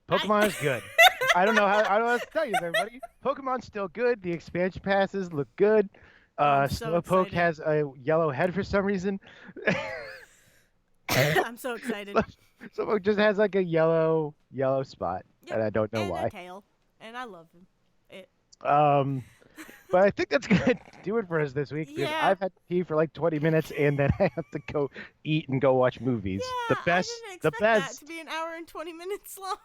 Pokemon is good. I don't know what to tell you, everybody. Pokemon's still good. The expansion passes look good. Slowpoke has a yellow head for some reason. I'm so excited. Slowpoke just has like a yellow spot, and I don't know why. And a tail, and I love him. But I think that's gonna do it for us this week. Because I've had to pee for like 20 minutes, and then I have to go eat and go watch movies. Yeah, I didn't expect that to be an hour and 20 minutes long.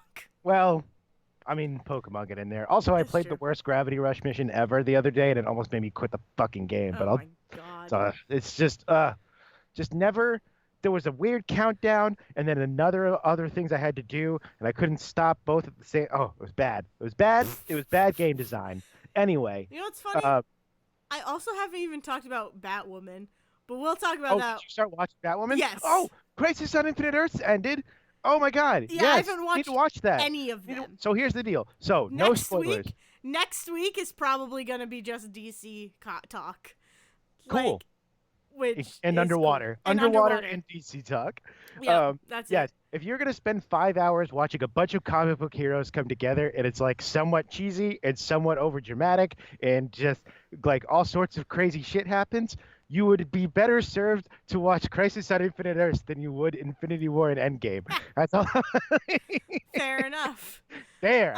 Well, I mean, Pokemon get in there. Also, I played the worst Gravity Rush mission ever the other day, and it almost made me quit the fucking game. Oh my god! So it's just never. There was a weird countdown, and then other things I had to do, and I couldn't stop both at the same. Oh, it was bad. It was bad. It was bad game design. Anyway, you know what's funny? I also haven't even talked about Batwoman, but we'll talk about that. Did you start watching Batwoman? Yes. Oh, Crisis on Infinite Earths ended. Oh my god. Yeah, yes. I haven't watched need to watch that. any of them. So here's the deal. So no spoilers. Next week is probably gonna be just DC talk. Cool. And underwater. Cool. Underwater and DC talk. Yeah, that's it. If you're gonna spend 5 hours watching a bunch of comic book heroes come together, and it's like somewhat cheesy and somewhat over dramatic, and just like all sorts of crazy shit happens, you would be better served to watch Crisis on Infinite Earths than you would Infinity War and Endgame. That's all. Fair enough. There.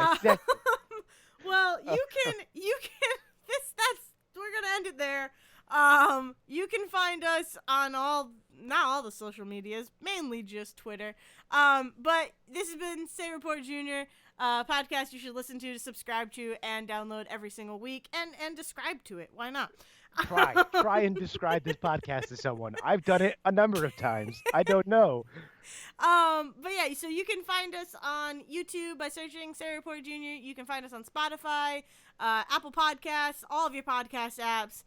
Well, you can. We're gonna end it there. You can find us on not all the social medias, mainly just Twitter. But this has been Say Report Jr., podcast you should listen to, subscribe to, and download every single week, and describe to it. Why not? Try and describe this podcast to someone. I've done it a number of times. I don't know. But yeah, so you can find us on YouTube by searching Say Report Jr. You can find us on Spotify, Apple Podcasts, all of your podcast apps.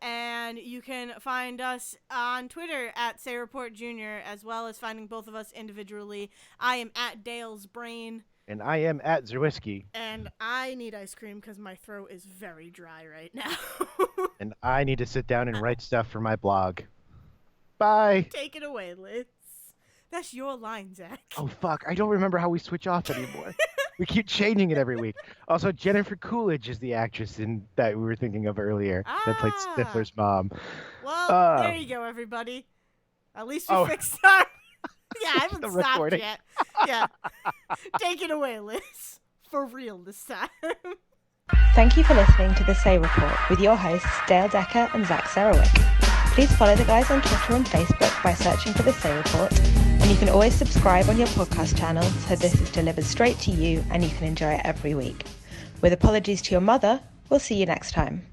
And you can find us on Twitter at Say Report Jr., as well as finding both of us individually. I am at Dale's Brain. And I am at Zerwisky. And I need ice cream because my throat is very dry right now. And I need to sit down and write stuff for my blog. Bye. Take it away, Liz. That's your line, Zach. Oh, fuck. I don't remember how we switch off anymore. We keep changing it every week. Also, Jennifer Coolidge is the actress that we were thinking of earlier that played Stifler's mom. Well, there you go, everybody. At least we fixed our... Yeah, I haven't stopped recording. yet. Yeah. Take it away, Liz. For real this time. Thank you for listening to The Say Report with your hosts Dale Decker and Zach Sarowick. Please follow the guys on Twitter and Facebook by searching for The Say Report, and you can always subscribe on your podcast channel so this is delivered straight to you and you can enjoy it every week. With apologies to your mother, we'll see you next time.